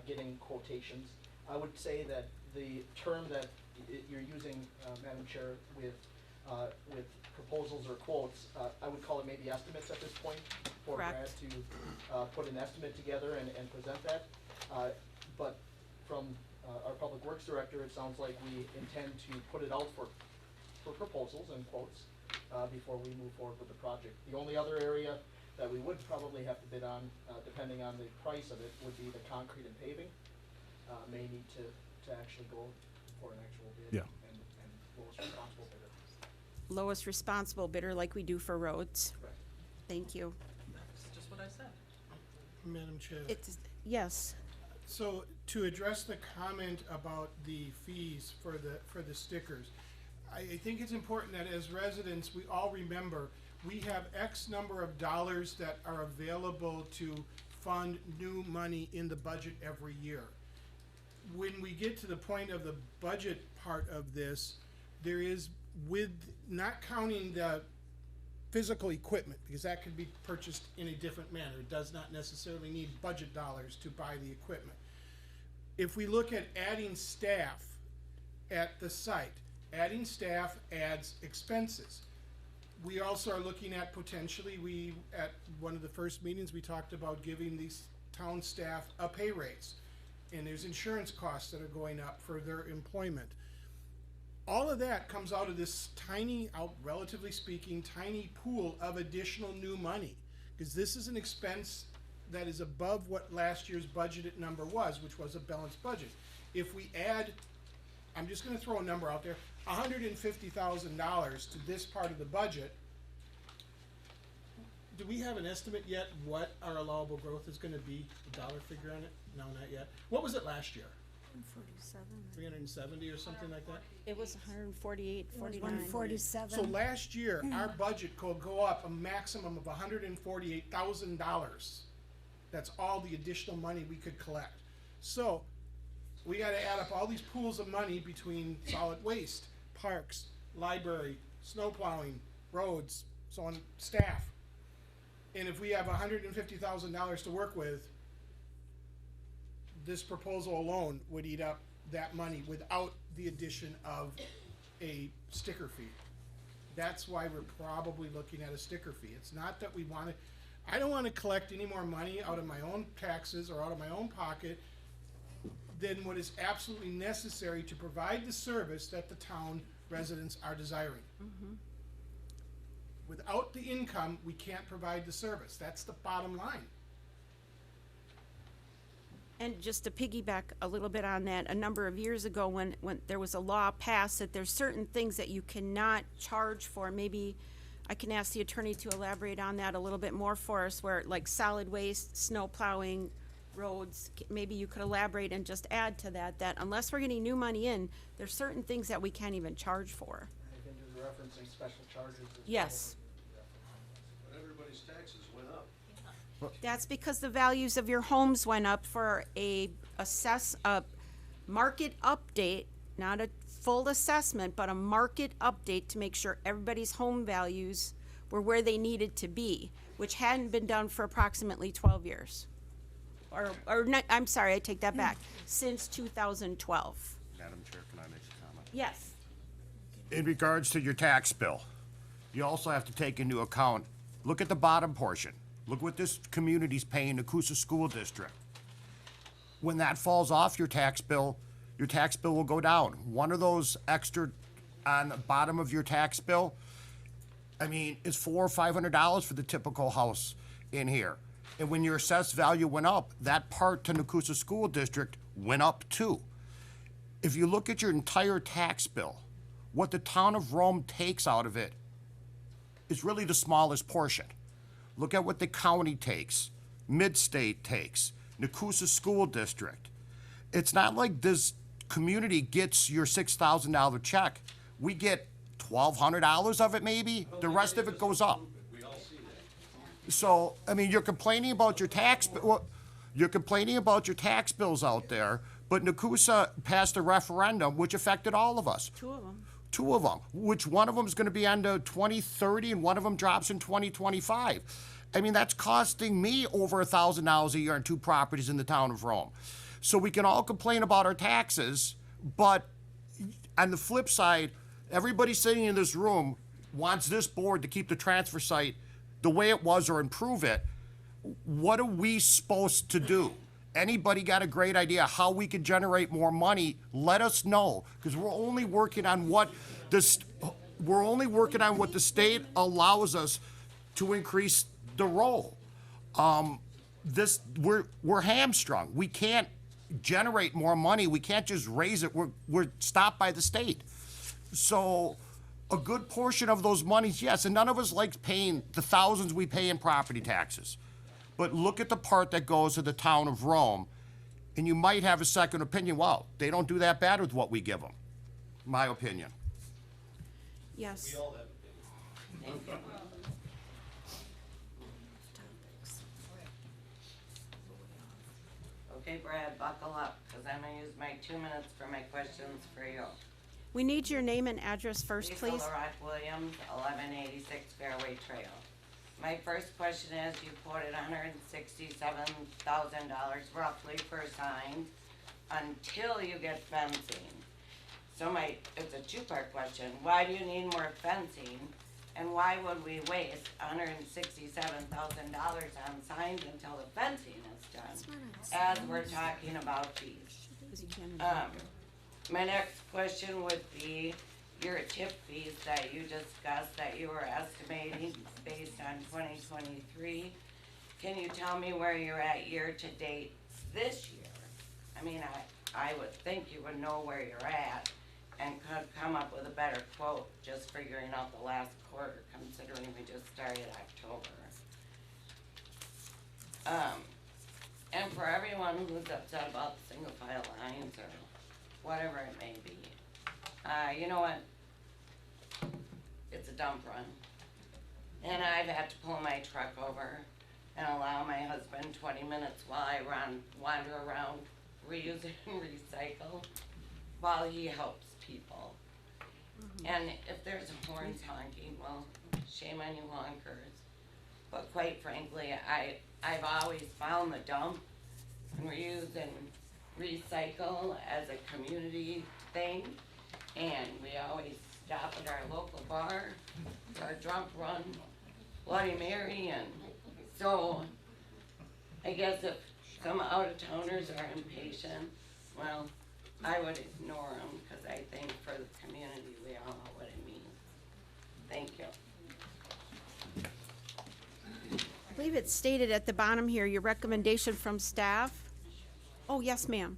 getting quotations. I would say that the term that you're using, Madam Chair, with proposals or quotes, I would call it maybe estimates at this point for Brad Correct. to put an estimate together and present that. But from our Public Works Director, it sounds like we intend to put it out for proposals and quotes before we move forward with the project. The only other area that we would probably have to bid on, depending on the price of it, would be the concrete and paving. May need to actually go for an actual bid. Yeah. And lowest responsible bidder. Lowest responsible bidder like we do for roads. Correct. Thank you. That's just what I said. Madam Chair. It's, yes. So to address the comment about the fees for the stickers, I think it's important that as residents, we all remember, we have X number of dollars that are available to fund new money in the budget every year. When we get to the point of the budget part of this, there is, with not counting the physical equipment, because that can be purchased in a different manner. It does not necessarily need budget dollars to buy the equipment. If we look at adding staff at the site, adding staff adds expenses. We also are looking at potentially, at one of the first meetings, we talked about giving these town staff a pay raise. And there's insurance costs that are going up for their employment. All of that comes out of this tiny, relatively speaking, tiny pool of additional new money. Because this is an expense that is above what last year's budgeted number was, which was a balanced budget. If we add, I'm just gonna throw a number out there, $150,000 to this part of the budget, do we have an estimate yet what our allowable growth is gonna be, a dollar figure on it? No, not yet. What was it last year? 47. 370 or something like that? It was 148, 49. 147. So last year, our budget could go up a maximum of $148,000. That's all the additional money we could collect. So, we gotta add up all these pools of money between solid waste, parks, library, snow plowing, roads, so on, staff. And if we have $150,000 to work with, this proposal alone would eat up that money without the addition of a sticker fee. That's why we're probably looking at a sticker fee. It's not that we wanna, I don't wanna collect any more money out of my own taxes or out of my own pocket than what is absolutely necessary to provide the service that the town residents are desiring. Without the income, we can't provide the service. That's the bottom line. And just to piggyback a little bit on that, a number of years ago when there was a law passed that there's certain things that you cannot charge for, maybe I can ask the attorney to elaborate on that a little bit more for us, where like solid waste, snow plowing, roads, maybe you could elaborate and just add to that, that unless we're getting new money in, there's certain things that we can't even charge for. I think you're referencing special charges. Yes. But everybody's taxes went up. That's because the values of your homes went up for a market update, not a full assessment, but a market update to make sure everybody's home values were where they needed to be, which hadn't been done for approximately 12 years. Or not, I'm sorry, I take that back, since 2012. Madam Chair, can I make a comment? Yes. In regards to your tax bill, you also have to take into account, look at the bottom portion. Look what this community's paying the Coosa School District. When that falls off your tax bill will go down. One of those extra on the bottom of your tax bill, I mean, it's $400 or $500 for the typical house in here. And when your assessed value went up, that part to the Coosa School District went up too. If you look at your entire tax bill, what the town of Rome takes out of it is really the smallest portion. Look at what the county takes, Mid-State takes, Nakusa School District. It's not like this community gets your $6,000 check. We get $1,200 of it maybe. The rest of it goes up. We all see that. So, I mean, you're complaining about your tax bills out there, but Nakusa passed a referendum which affected all of us. Two of them, which one of them is going to be on to 2030 and one of them drops in 2025. I mean, that's costing me over $1,000 a year on 2 properties in the town of Rome. So we can all complain about our taxes, but on the flip side, everybody sitting in this room wants this board to keep the transfer site the way it was or improve it. What are we supposed to do? Anybody got a great idea how we could generate more money? Let us know, because we're only working on what the state allows us to increase the roll. We're hamstrung. We can't generate more money. We can't just raise it. We're stopped by the state. So a good portion of those monies, yes, and none of us likes paying the thousands we pay in property taxes. But look at the part that goes to the town of Rome, and you might have a second opinion. Wow, they don't do that bad with what we give them. My opinion. Yes. We all have opinions. Okay, Brad, buckle up, because I'm gonna use my 2 minutes for my questions for you. We need your name and address first, Lisa please. LaRock Williams, 1186 Fairway Trail. My first question is, you quoted $167,000 roughly for signs until you get fencing. So it's a 2-part question. Why do you need more fencing? And why would we waste $167,000 on signs until the fencing is done? As we're talking about fees. My next question would be your tip fees that you discussed that you were estimating based on 2023. Can you tell me where you're at year to date this year? I mean, I would think you would know where you're at and could come up with a better quote just figuring out the last quarter, considering we just started October. And for everyone who's upset about the single file lines or whatever it may be, you know what? It's a dump run. And I've had to pull my truck over and allow my husband 20 minutes while I wander around, reuse and recycle, while he helps people. And if there's a horn honking, well, shame on you honkers. But quite frankly, I've always found the dump and reuse and recycle as a community thing. And we always stop at our local bar for our drunk run, Bloody Mary, and so I guess if some out-of-towners are impatient, well, I would ignore them, because I think for the community, we all know what it means. Thank you. I believe it's stated at the bottom here, your recommendation from staff. Oh, yes, ma'am.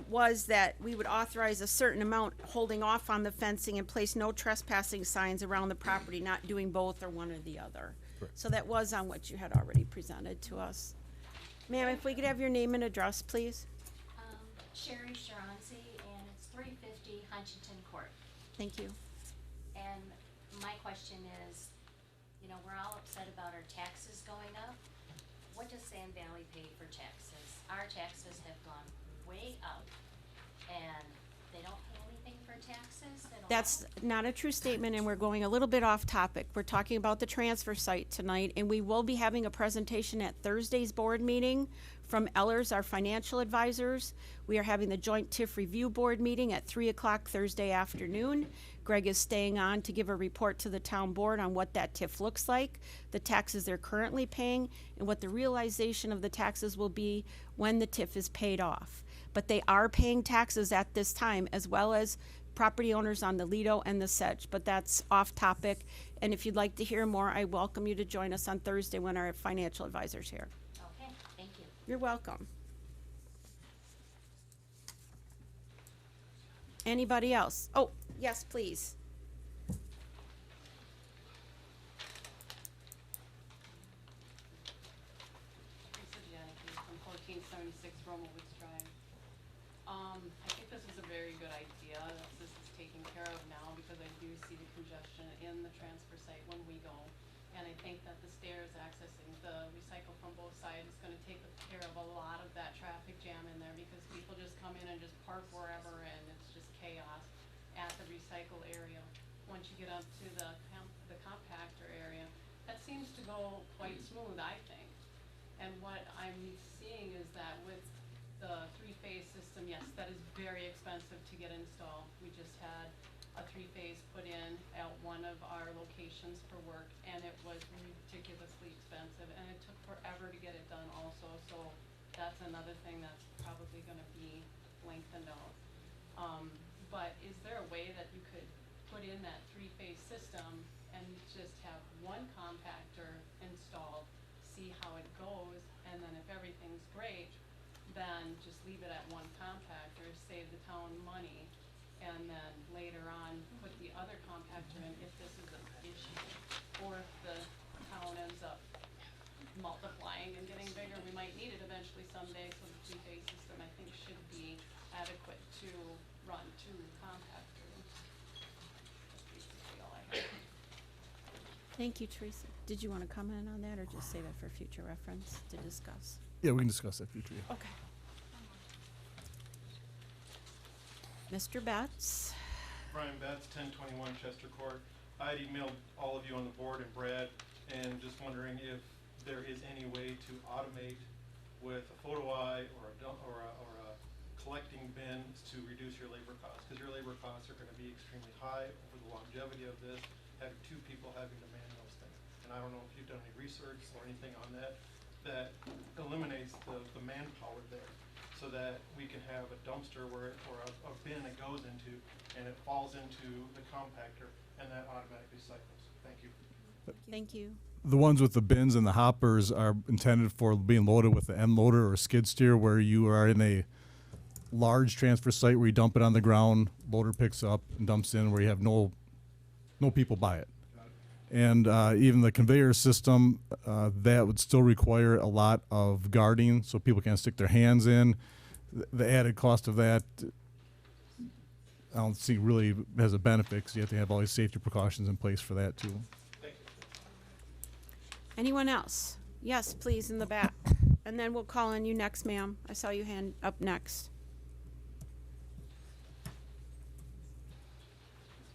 Was that we would authorize a certain amount holding off on the fencing and place no trespassing signs around the property, not doing both or one or the other. So that was on what you had already presented to us. Ma'am, if we could have your name and address, please. Sherry Sharonzi, and it's 350 Huntington Court. Thank you. And my question is, you know, we're all upset about our taxes going up. What does Sand Valley pay for taxes? Our taxes have gone way up, and they don't pay anything for taxes at all? That's not a true statement, and we're going a little bit off topic. We're talking about the transfer site tonight, and we will be having a presentation at Thursday's board meeting from Ellers, our financial advisors. We are having the joint TIF review board meeting at 3 o'clock Thursday afternoon. Greg is staying on to give a report to the town board on what that TIF looks like, the taxes they're currently paying, and what the realization of the taxes will be when the TIF is paid off. But they are paying taxes at this time, as well as property owners on the Lido and the Sedge, but that's off topic. And if you'd like to hear more, I welcome you to join us on Thursday when our financial advisor's here. Okay, thank you. You're welcome. Anybody else? Oh, yes, please. Lisa Janicki from 1476 Romowitz Drive. I think this is a very good idea that this is taken care of now, because I do see the congestion in the transfer site when we go. And I think that the stairs accessing the recycle from both sides is gonna take care of a lot of that traffic jam in there, because people just come in and just park wherever, and it's just chaos at the recycle area. Once you get up to the compactor area, that seems to go quite smooth, I think. And what I'm seeing is that with the three-phase system, yes, that is very expensive to get installed. We just had a three-phase put in at one of our locations for work, and it was ridiculously expensive, and it took forever to get it done also, so that's another thing that's probably gonna be lengthened out. But is there a way that you could put in that three-phase system and just have one compactor installed, see how it goes, and then if everything's great, then just leave it at one compactor, save the town money, and then later on, put the other compactor in if this is an issue. Or if the town ends up multiplying and getting bigger, we might need it eventually someday, so the three-phase system, I think, should be adequate to run two compactors. That's basically all I have. Thank you, Teresa. Did you want to comment on that, or just save it for future reference to discuss? Yeah, we can discuss that future. Yeah. Okay. Mr. Betts? Brian Betts, 1021 Chester Court. I had emailed all of you on the board and Brad, and just wondering if there is any way to automate with a photo eye or a collecting bin to reduce your labor costs, because your labor costs are going to be extremely high over the longevity of this, having two people having to man those things. And I don't know if you've done any research or anything on that eliminates the manpower there, so that we can have a dumpster or a bin that goes into, and it falls into the compactor, and that automatically cycles. Thank you. Thank you. The ones with the bins and the hoppers are intended for being loaded with the end loader or skid steer, where you are in a large transfer site where you dump it on the ground, loader picks up and dumps in, where you have no people by it. And even the conveyor system, that would still require a lot of guarding, so people can't stick their hands in. The added cost of that, I don't see really has a benefit, because you have to have all these safety precautions in place for that too. Anyone else? Yes, please, in the back. And then we'll call on you next, ma'am. I saw you hand up next.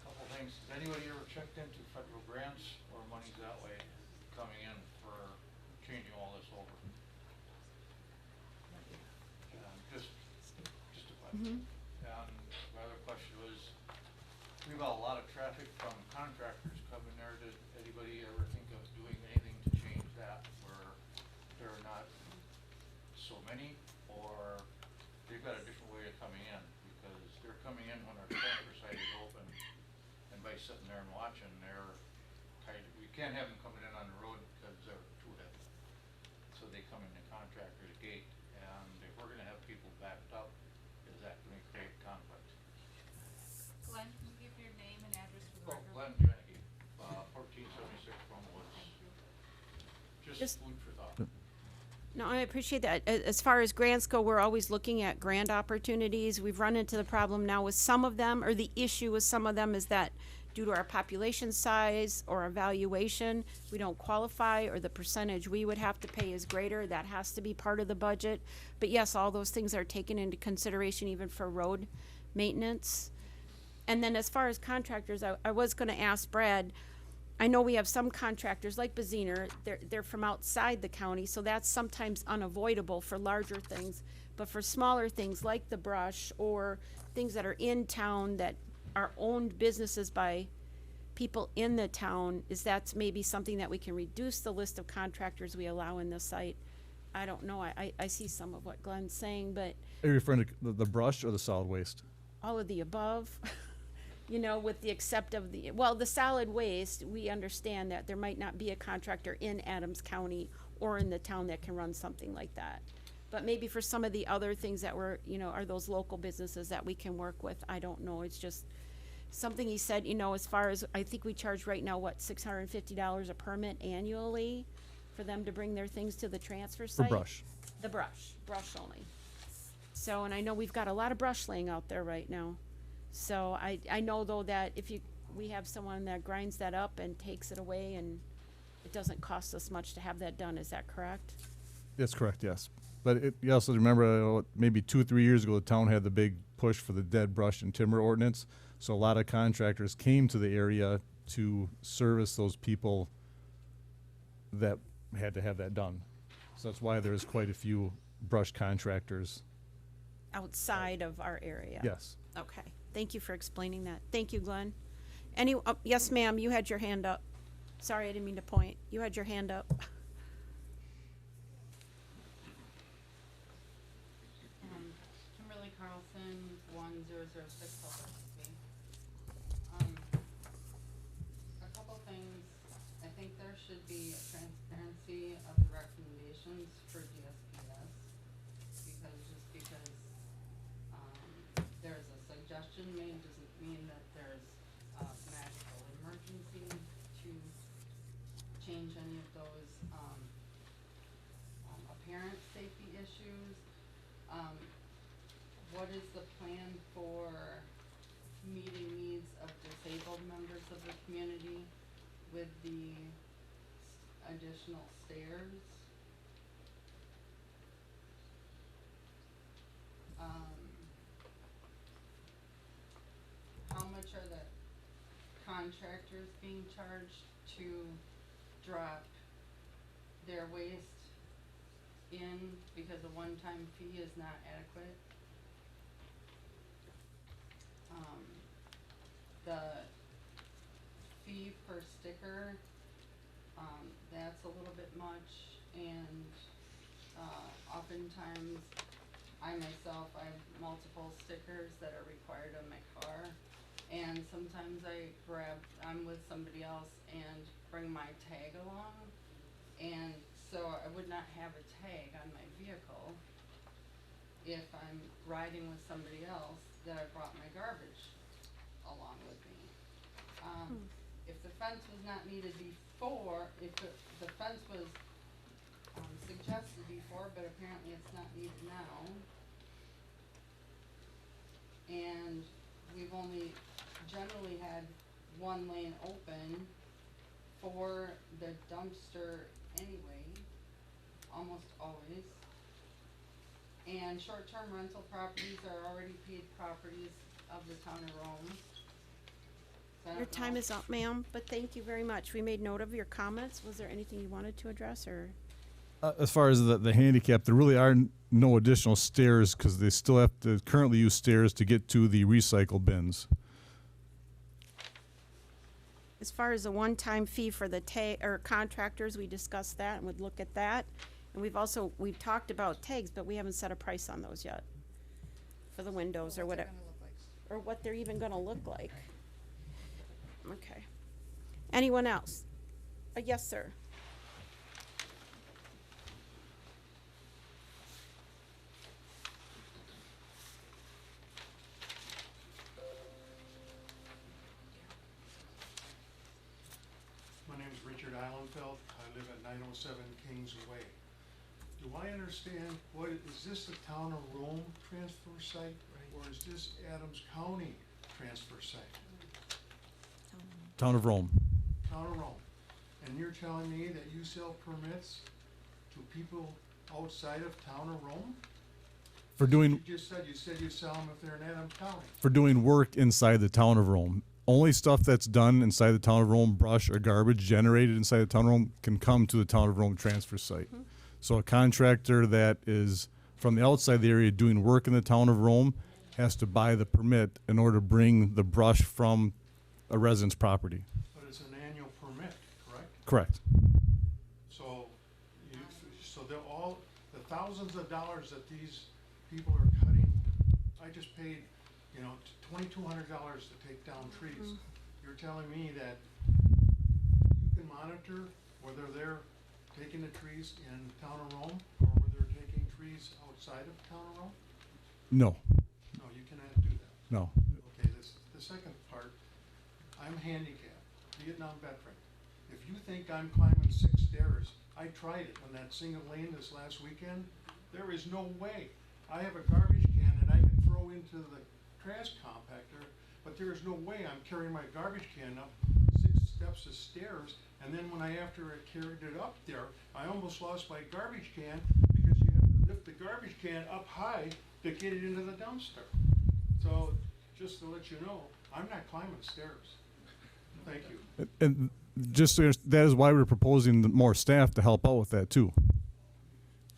Couple things. Has anybody ever checked into federal grants or monies that way coming in for changing all this over? Just a question. And my other question was, we have a lot of traffic from contractors coming there. Did anybody ever think of doing anything to change that where there are not so many, or they've got a different way of coming in? Because they're coming in when our transfer site is open, and by sitting there and watching, they're tight. We can't have them coming in on the road because they're too heavy. So they come in the contractor's gate, and if we're gonna have people backed up, is that gonna create conflict? Glenn, can you give your name and address for the Oh, record? Glenn Janicki, 1476 Plum Woods. Just food for thought. No, I appreciate that. As far as grants go, we're always looking at grant opportunities. We've run into the problem now with some of them, or the issue with some of them is that due to our population size or our valuation, we don't qualify, or the percentage we would have to pay is greater. That has to be part of the budget. But yes, all those things are taken into consideration even for road maintenance. And then as far as contractors, I was gonna ask Brad, I know we have some contractors like Baziner, they're from outside the county, so that's sometimes unavoidable for larger things. But for smaller things like the brush or things that are in town that are owned businesses by people in the town, is that maybe something that we can reduce the list of contractors we allow in the site? I don't know, I see some of what Glenn's saying, but Are you referring to the brush or the solid waste? all of the above. You know, with the except of the solid waste, we understand that there might not be a contractor in Adams County or in the town that can run something like that. But maybe for some of the other things that are those local businesses that we can work with, I don't know, it's just something he said, as far as, I think we charge right now, $650 a permit annually for them to bring their things to the transfer site? For brush. The brush only. So, and I know we've got a lot of brush laying out there right now. So I know though that we have someone that grinds that up and takes it away, and it doesn't cost us much to have that done, is that correct? That's correct, yes. But you also remember, maybe 2 or 3 years ago, the town had the big push for the dead brush and timber ordinance. So a lot of contractors came to the area to service those people that had to have that done. So that's why there's quite a few brush contractors. Outside of our area? Yes. Okay, thank you for explaining that. Thank you, Glenn. Yes, ma'am, you had your hand up. Sorry, I didn't mean to point. You had your hand up. Kimberly Carlson, 1006 Silver Street. A couple things. I think there should be a transparency of the recommendations for DSPS, because there's a suggestion made doesn't mean that there's a magical emergency to change any of those apparent safety issues. What is the plan for meeting needs of disabled members of the community with the additional stairs? How much are the contractors being charged to drop their waste in because a one-time fee is not adequate? The fee per sticker, that's a little bit much, and oftentimes I myself, I have multiple stickers that are required on my car, and sometimes I'm with somebody else and bring my tag along, and so I would not have a tag on my vehicle if I'm riding with somebody else that I brought my garbage along with me. if the fence was not needed before, if the fence was, suggested before, but apparently it's not needed now. And we've only generally had one lane open for the dumpster anyway, almost always. And short-term rental properties are already paid properties of the town of Rome. So I Your don't time know. is up, ma'am, but thank you very much. We made note of your comments. Was there anything you wanted to address, or? As far as the handicap, there really are no additional stairs because they still have to currently use stairs to get to the recycle bins. As far as the one-time fee for the or contractors, we discussed that and would look at that. And we've talked about tags, but we haven't set a price on those yet. For the windows or whatever. Or what they're even gonna look like. Okay. Anyone else? Yes, sir. My name is Richard Eilenfeld. I live at 907 Kings Way. Do I understand, is this the town of Rome transfer site? Or is this Adams County transfer site? Town of Rome. Town of Rome. And you're telling me that you sell permits to people outside of town of Rome? For doing You said you sell them if they're in Adams County. for doing work inside the town of Rome. Only stuff that's done inside the town of Rome, brush or garbage generated inside the town of Rome, can come to the town of Rome transfer site. So a contractor that is from the outside the area doing work in the town of Rome has to buy the permit in order to bring the brush from a resident's property. But it's an annual permit, correct? Correct. So, so they're all, the thousands of dollars that these people are cutting, I just paid, $2,200 to take down trees. You're telling me that you can monitor whether they're taking the trees in town of Rome, or whether they're taking trees outside of town of Rome? No. No, you cannot do that. No. Okay, the second part, I'm handicapped, Vietnam veteran. If you think I'm climbing 6 stairs, I tried it on that single lane this last weekend. There is no way. I have a garbage can that I can throw into the trash compactor, but there is no way I'm carrying my garbage can up 6 steps of stairs, and then after I carried it up there, I almost lost my garbage can because you have to lift the garbage can up high to get it into the dumpster. So, just to let you know, I'm not climbing stairs. Thank you. And just so that is why we're proposing more staff to help out with that too.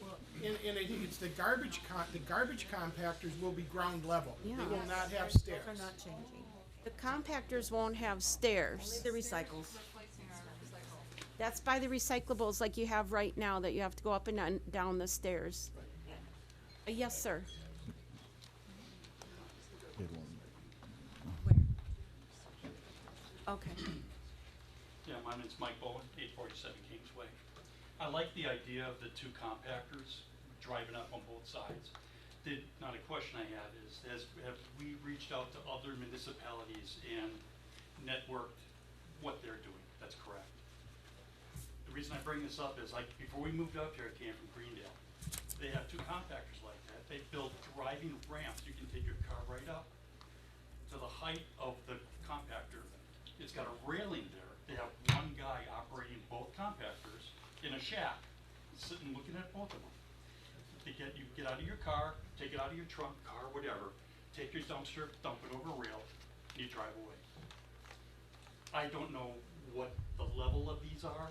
Well, and I think it's the garbage compactors will be ground level. Yeah. They will not have stairs. Those are not changing. The compactors won't have stairs. Only the recycles. Replacing our recycle. That's by the recyclables like you have right now, that you have to go up and down the stairs. Yes, sir. Okay. Yeah, my name's Mike Bowen, 847 Kingsway. I like the idea of the 2 compactors driving up on both sides. Now the question I have is, have we reached out to other municipalities and networked what they're doing? That's correct. The reason I bring this up is, like, before we moved up here, I came from Greendale. They have 2 compactors like that. They built driving ramps. You can take your car right up to the height of the compactor. It's got a railing there. They have one guy operating both compactors in a shack, sitting looking at both of them. You get out of your car, take it out of your trunk, car, whatever, take your dumpster, dump it over a rail, and you drive away. I don't know what the level of these are.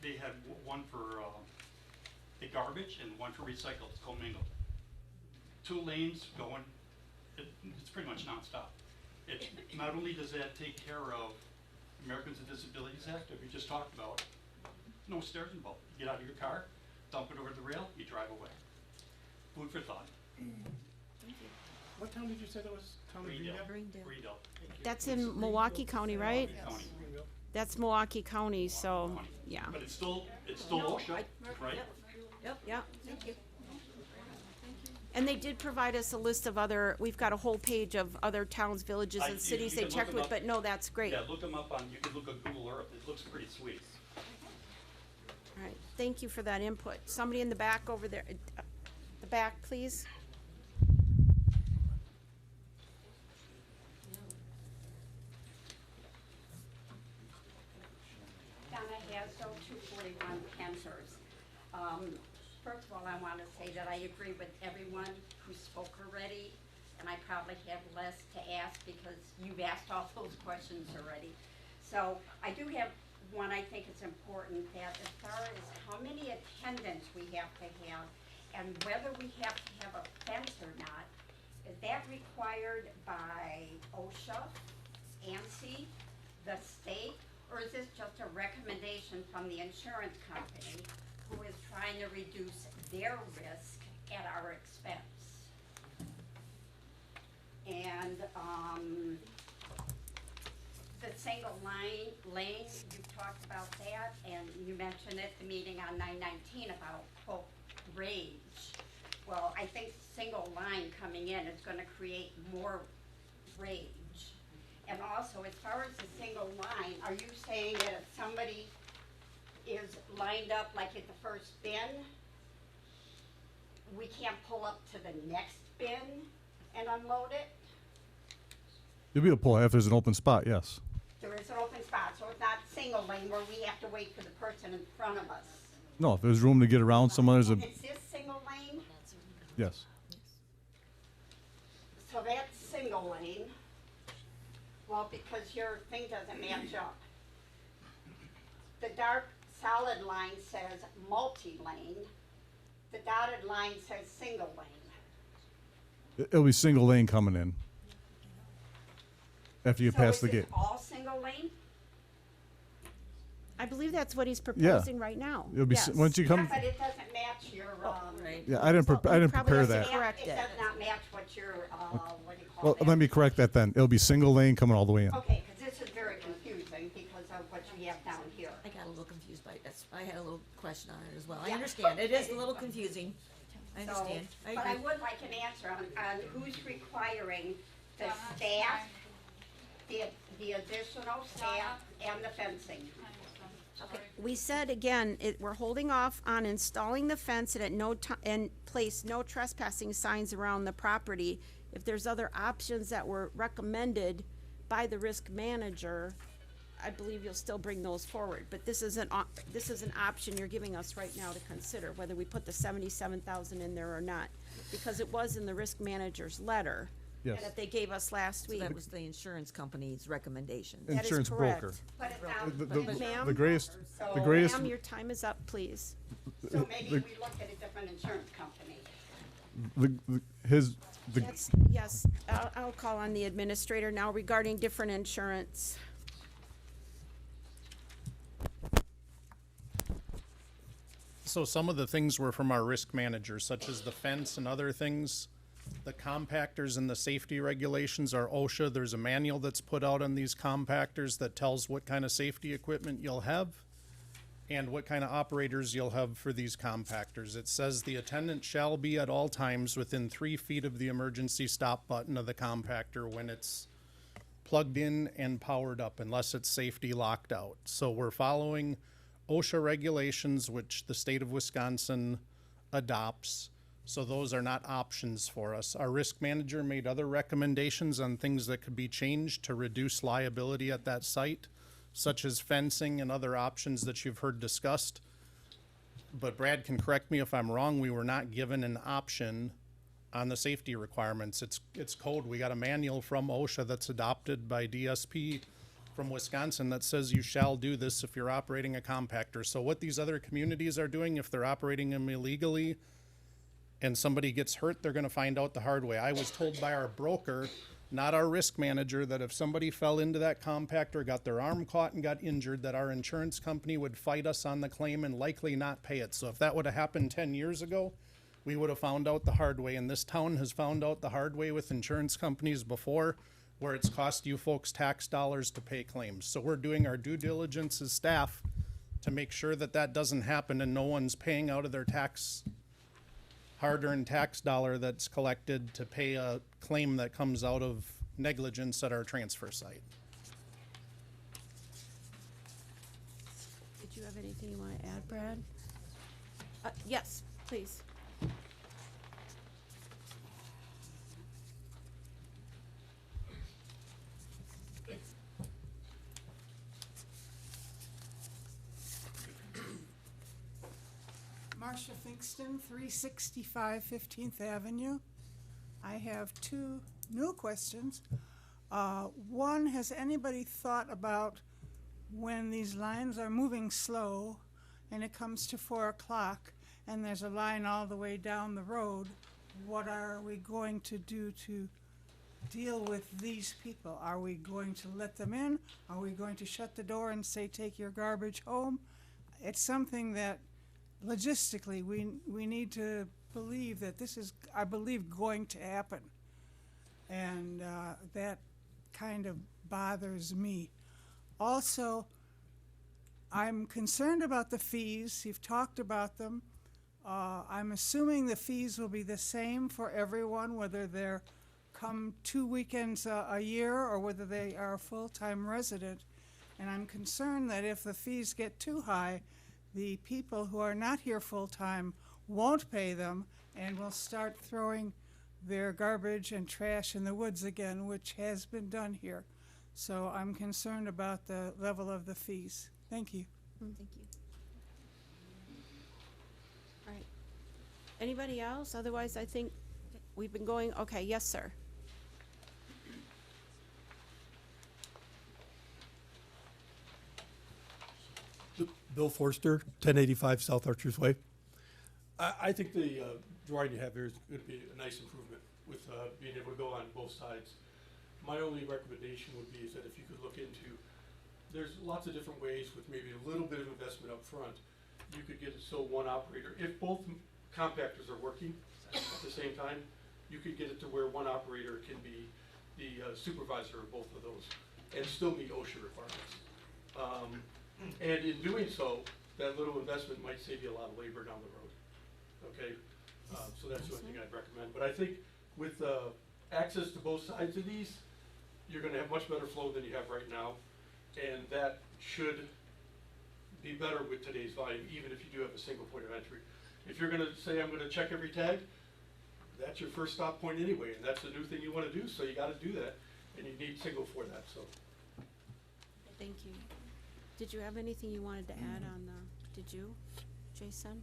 They had one for the garbage and one for recycle. It's commingled. 2 lanes going. It's pretty much nonstop. Not only does that take care of Americans with Disabilities Act that we just talked about, no stairs involved. You get out of your car, dump it over the rail, you drive away. Food for thought. What town did you say that was? Town of Greendale? Greendale. That's in Milwaukee County, right? County. That's Milwaukee County, so, yeah. But it's still OSHA, right? Yep. Yeah. Thank you. And they did provide us a list of other, we've got a whole page of other towns, villages, I- and you- cities you they can look checked them with, up. but no, that's great. Yeah, look them up on, you can look at Google Earth, it looks pretty sweet. All right, thank you for that input. Somebody in the back over there, the back, please. Donna Hasdell, 241 Panthers. First of all, I want to say that I agree with everyone who spoke already, and I probably have less to ask because you've asked all those questions already. So I do have one. I think it's important that as far as how many attendants we have to have and whether we have to have a fence or not, is that required by OSHA, ANSI, the state, or is this just a recommendation from the insurance company who is trying to reduce their risk at our expense? And, the single lane, you talked about that, and you mentioned at the meeting on 9/19 about, quote, rage. Well, I think single line coming in is gonna create more rage. And also, as far as the single line, are you saying that if somebody is lined up like at the first bin, we can't pull up to the next bin and unload it? You'll be able to pull out if there's an open spot, yes. There is an open spot, so it's not single lane where we have to wait for the person in front of us. No, if there's room to get around someone, there's a, Is this single lane? yes. So that's single lane. Well, because your thing doesn't match up. The dark solid line says multi-lane. The dotted line says single lane. It'll be single lane coming in. After you pass the So gate. is it all single lane? I believe that's what he's proposing right now. It'll be, Yes. once you come, Yeah, but it doesn't match your, yeah, I didn't probably prepare have to that. correct It it. does not match what your, what do you call Well, that? let me correct that then. It'll be single lane coming all the way in. Okay, because this is very confusing because of what you have down here. I got a little confused by this. I had a little question on it as well. I Yeah. understand. It is a little confusing. I So, understand. I But I agree. would like an answer on who's requiring the Donna, staff, the additional staff, and the fencing. Okay. We said again, we're holding off on installing the fence and at no time, and place no trespassing signs around the property. If there's other options that were recommended by the risk manager, I believe you'll still bring those forward. But this is an option you're giving us right now to consider, whether we put the 77,000 in there or not. Because it was in the risk manager's letter. Yes. That they gave us last So week. that was the insurance company's recommendation. That is Insurance broker. correct. Put it down. The Ma'am? the greatest, So, the greatest, Ma'am, your time is up, please. So maybe we look at a different insurance company. Yes, yes, I'll call on the administrator now regarding different insurance. So some of the things were from our risk managers, such as the fence and other things. The compactors and the safety regulations are OSHA. There's a manual that's put out on these compactors that tells what kind of safety equipment you'll have and what kind of operators you'll have for these compactors. It says the attendant shall be at all times within 3 feet of the emergency stop button of the compactor when it's plugged in and powered up unless it's safety locked out. So we're following OSHA regulations, which the state of Wisconsin adopts. So those are not options for us. Our risk manager made other recommendations on things that could be changed to reduce liability at that site, such as fencing and other options that you've heard discussed. But Brad can correct me if I'm wrong, we were not given an option on the safety requirements. It's code. We got a manual from OSHA that's adopted by DSP from Wisconsin that says you shall do this if you're operating a compactor. So what these other communities are doing, if they're operating them illegally and somebody gets hurt, they're gonna find out the hard way. I was told by our broker, not our risk manager, that if somebody fell into that compactor, got their arm caught and got injured, that our insurance company would fight us on the claim and likely not pay it. So if that would have happened 10 years ago, we would have found out the hard way. And this town has found out the hard way with insurance companies before, where it's cost you folks tax dollars to pay claims. So we're doing our due diligence as staff to make sure that that doesn't happen and no one's paying out of their tax hard-earned tax dollar that's collected to pay a claim that comes out of negligence at our transfer site. Did you have anything you want to add, Brad? Yes, please. Marcia Finkston, 365 15th Avenue. I have two new questions. One, has anybody thought about when these lines are moving slow and it comes to 4 o'clock and there's a line all the way down the road, what are we going to do to deal with these people? Are we going to let them in? Are we going to shut the door and say, take your garbage home? It's something that logistically we need to believe that this is, I believe, going to happen. And that kind of bothers me. Also, I'm concerned about the fees. You've talked about them. I'm assuming the fees will be the same for everyone, whether they're come 2 weekends a year or whether they are a full-time resident. And I'm concerned that if the fees get too high, the people who are not here full-time won't pay them and will start throwing their garbage and trash in the woods again, which has been done here. So I'm concerned about the level of the fees. Thank you. Thank you. All right. Anybody else? Otherwise, I think we've been going, okay, yes, sir. Bill Forster, 1085 South Archers Way. I think the drawing you have here is going to be a nice improvement with being able to go on both sides. My only recommendation would be is that if you could look into, there's lots of different ways with maybe a little bit of investment up front. You could get it so one operator, if both compactors are working at the same time, you could get it to where one operator can be the supervisor of both of those and still meet OSHA requirements. And in doing so, that little investment might save you a lot of labor down the road. Okay, so that's the only thing I'd recommend. But I think with access to both sides of these, you're going to have much better flow than you have right now, and that should be better with today's volume, even if you do have a single point of entry. If you're going to say, I'm going to check every tag, that's your first stop point anyway, and that's the new thing you want to do, so you got to do that, and you need signal for that. So. Thank you. Did you have anything you wanted to add on the, did you, Jason?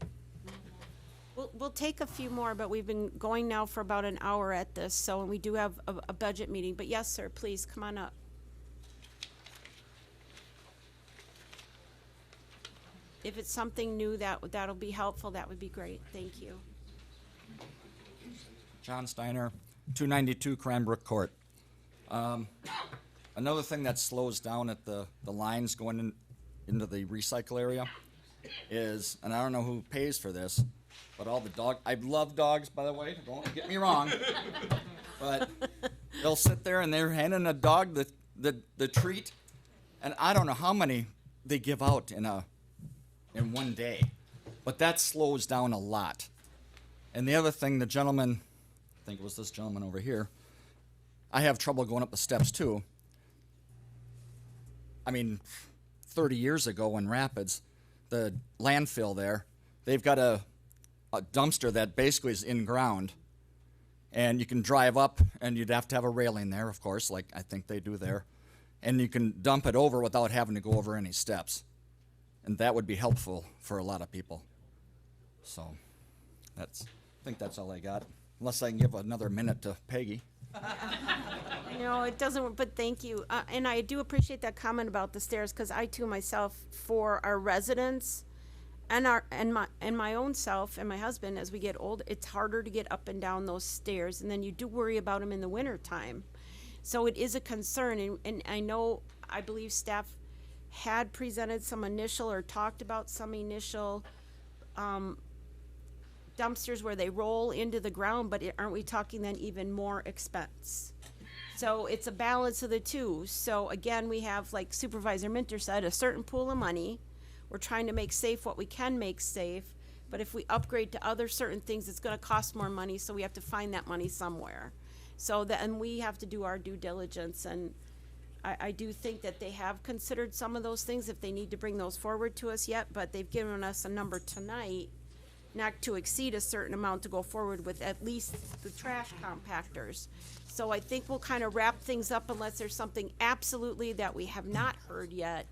We'll take a few more, but we've been going now for about an hour at this, so, and we do have a budget meeting, but yes, sir, please, come on up. If it's something new that'll be helpful, that would be great, thank you. John Steiner, 292 Cranbrook Court. Another thing that slows down at the lines going into the recycle area is, and I don't know who pays for this, but all the I love dogs, by the way, don't get me wrong, but they'll sit there and they're handing a dog the treat, and I don't know how many they give out in in one day, but that slows down a lot. And the other thing, the gentleman, I think it was this gentleman over here, I have trouble going up the steps too. I mean, 30 years ago in Rapids, the landfill there, they've got a dumpster that basically is in ground, and you can drive up, and you'd have to have a railing there, of course, like I think they do there, and you can dump it over without having to go over any steps, and that would be helpful for a lot of people. So I think that's all I got, unless I can give another minute to Peggy. No, it doesn't, but thank you. And I do appreciate that comment about the stairs, because I too myself, for our residents and my own self and my husband, as we get old, it's harder to get up and down those stairs, and then you do worry about them in the winter time. So it is a concern, and I believe staff had presented some initial or talked about some initial dumpsters where they roll into the ground, but aren't we talking then even more expense? So it's a balance of the two. So again, we have, like Supervisor Minter said, a certain pool of money. We're trying to make safe what we can make safe, But if we upgrade to other certain things, it's gonna cost more money, so we have to find that money somewhere. So then we have to do our due diligence, and I do think that they have considered some of those things, if they need to bring those forward to us yet, but they've given us a number tonight, not to exceed a certain amount to go forward with at least the trash compactors. So I think we'll kind of wrap things up unless there's something absolutely that we have not heard yet.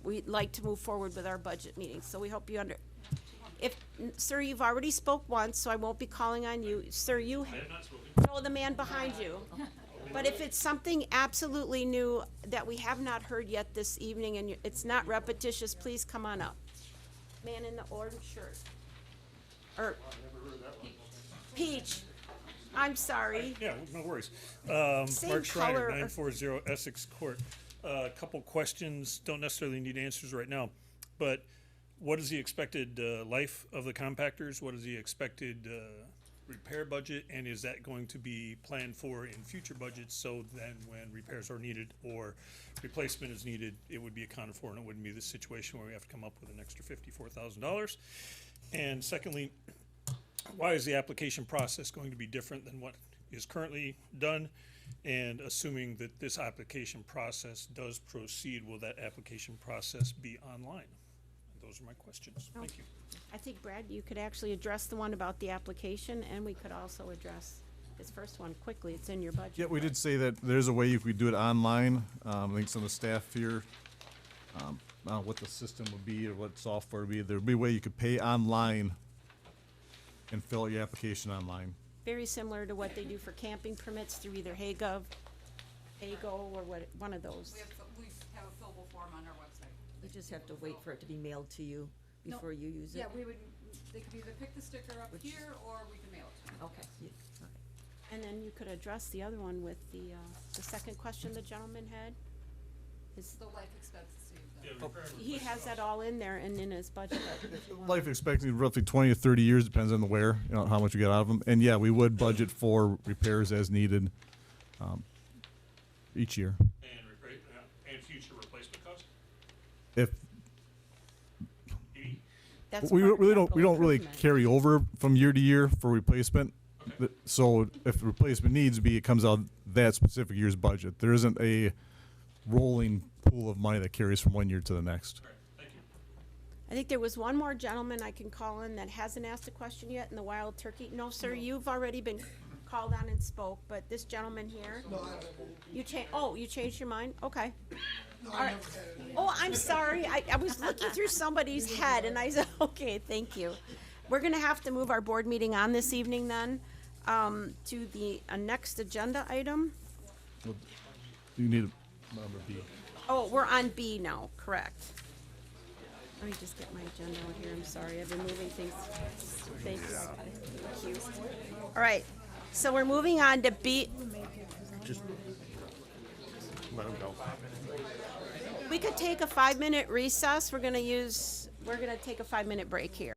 We'd like to move forward with our budget meeting, so we hope you sir, you've already spoke once, so I won't be calling on you. Sir, you. I have not spoken. No, the man behind you. But if it's something absolutely new that we have not heard yet this evening and it's not repetitious, please come on up. Man in the orange shirt. Or, Peach, I'm sorry. Yeah, no worries. Same Mark Schreiner, color or- 940 Essex Court. A couple questions, don't necessarily need answers right now, but what is the expected life of the compactors? What is the expected repair budget? And is that going to be planned for in future budgets, so then when repairs are needed or replacement is needed, it would be accounted for and it wouldn't be the situation where we have to come up with an extra $54,000? And secondly, why is the application process going to be different than what is currently done? And assuming that this application process does proceed, will that application process be online? Those are my questions. Thank you. I think, Brad, you could actually address the one about the application, and we could also address this first one quickly. It's in your budget. Yeah, we did say that there's a way you could do it online. I think some of the staff here, I don't know what the system would be or what software would be. There'd be a way you could pay online and fill out your application online. Very similar to what they do for camping permits through either HayGov, Paygo, or one of those. We have a fillable form on our website. You just have to wait for it to be mailed to you No, before you use it? Yeah, they could either pick the sticker up here, or we can mail it to them. Okay. And then you could address the other one with the second question the gentleman had. The life expectancy. He has that all in there and in his budget. Life expectancy roughly 20 to 30 years, depends on the wear, you know, how much you get out of them. And yeah, we would budget for repairs as needed each year. And future replacement costs? If That's we part really of don't really improvement. carry over from year to year for replacement. So if the replacement needs to be, it comes out that specific year's budget. There isn't a rolling pool of money that carries from one year to the next. I think there was one more gentleman I can call in that hasn't asked a question yet in the wild turkey. No, sir, you've already been called on and spoke, but this gentleman here. You changed your mind? Okay. All right. Oh, I'm sorry. I was looking through somebody's head and I said, okay, thank you. We're gonna have to move our board meeting on this evening then, to the next agenda item. You need a number B. Oh, we're on B now, correct. Let me just get my agenda out here. I'm sorry, I've been moving things. Thanks. Thank you. All right, so we're moving on to B. Just let them go. We could take a 5-minute recess. We're gonna take a 5-minute break here.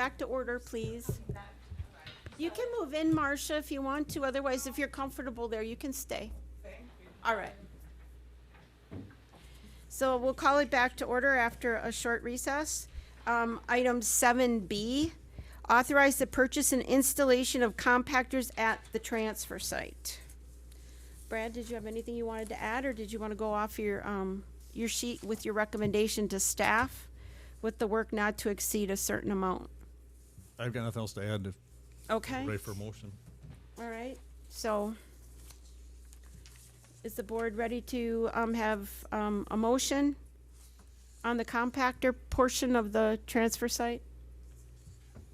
back to order, please. You can move in, Marcia, if you want to. Otherwise, if you're comfortable there, you can stay. All right. So we'll call it back to order after a short recess. Item 7B, authorize the purchase and installation of compactors at the transfer site. Brad, did you have anything you wanted to add, or did you want to go off your sheet with your recommendation to staff with the work not to exceed a certain amount? I've got nothing else to add. Okay. Ready for a motion. All right, so is the board ready to have a motion on the compactor portion of the transfer site?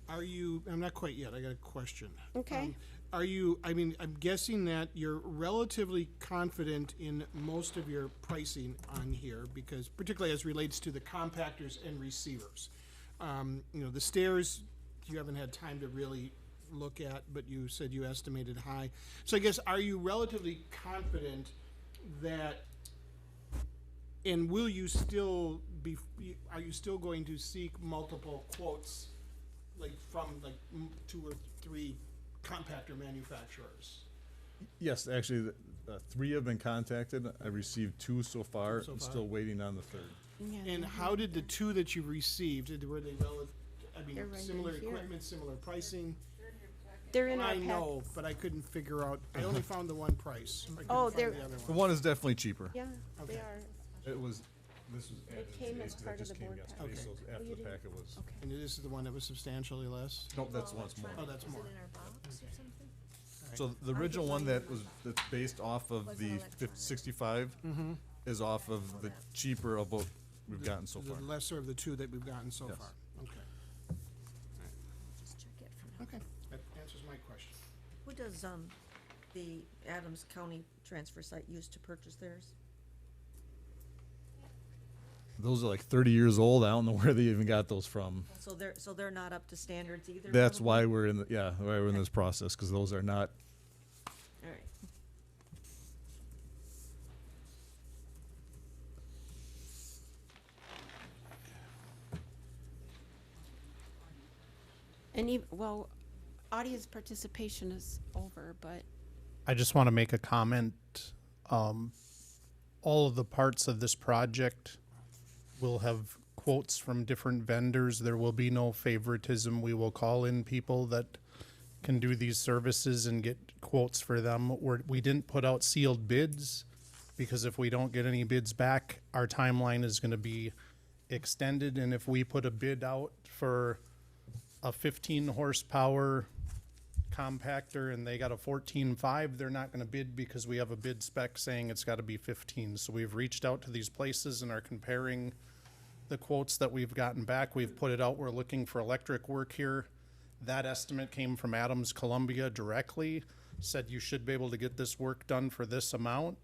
Are you, I'm not quite yet, I got a question. Okay. Are you, I mean, I'm guessing that you're relatively confident in most of your pricing on here, because particularly as relates to the compactors and receivers. You know, the stairs, you haven't had time to really look at, but you said you estimated high. So I guess, are you relatively confident that, and will you still be, are you still going to seek multiple quotes, like from like 2 or 3 compactor manufacturers? Yes, actually, 3 have been contacted. I received 2 so far. So I'm far. still waiting on the 3rd. And how did the 2 that you received, were they relative, I mean, They're right in similar here. equipment, similar pricing? They're in our I pack. know, but I couldn't figure out, I only found the one price. I couldn't Oh, find they're- the other The one. one is definitely cheaper. Yeah, they Okay. are. This was added came today, as 'cause part of just the came board yesterday, packet. so Oh, after you the didn't? packet was. And this is the one that was substantially less? Nope, that's once more. Oh, that's more. So the original one that's based off of the 65 is off of the cheaper of what we've gotten so far. The lesser of the 2 that we've gotten so Yes. far, okay. Okay, that answers my question. Who does, the Adams County transfer site use to purchase theirs? Those are like 30 years old. I don't know where they even got those from. So they're not up to standards either? That's probably? why we're in why we're in this process, because those are not. All right. And well, audience participation is over, but I just want to make a comment. All of the parts of this project will have quotes from different vendors. There will be no favoritism. We will call in people that can do these services and get quotes for them. We didn't put out sealed bids because if we don't get any bids back, our timeline is going to be extended. And if we put a bid out for a 15 horsepower compactor and they got a 14.5, they're not going to bid because we have a bid spec saying it's got to be 15. So we've reached out to these places and are comparing the quotes that we've gotten back. We've put it out. We're looking for electric work here. That estimate came from Adams Columbia directly, said you should be able to get this work done for this amount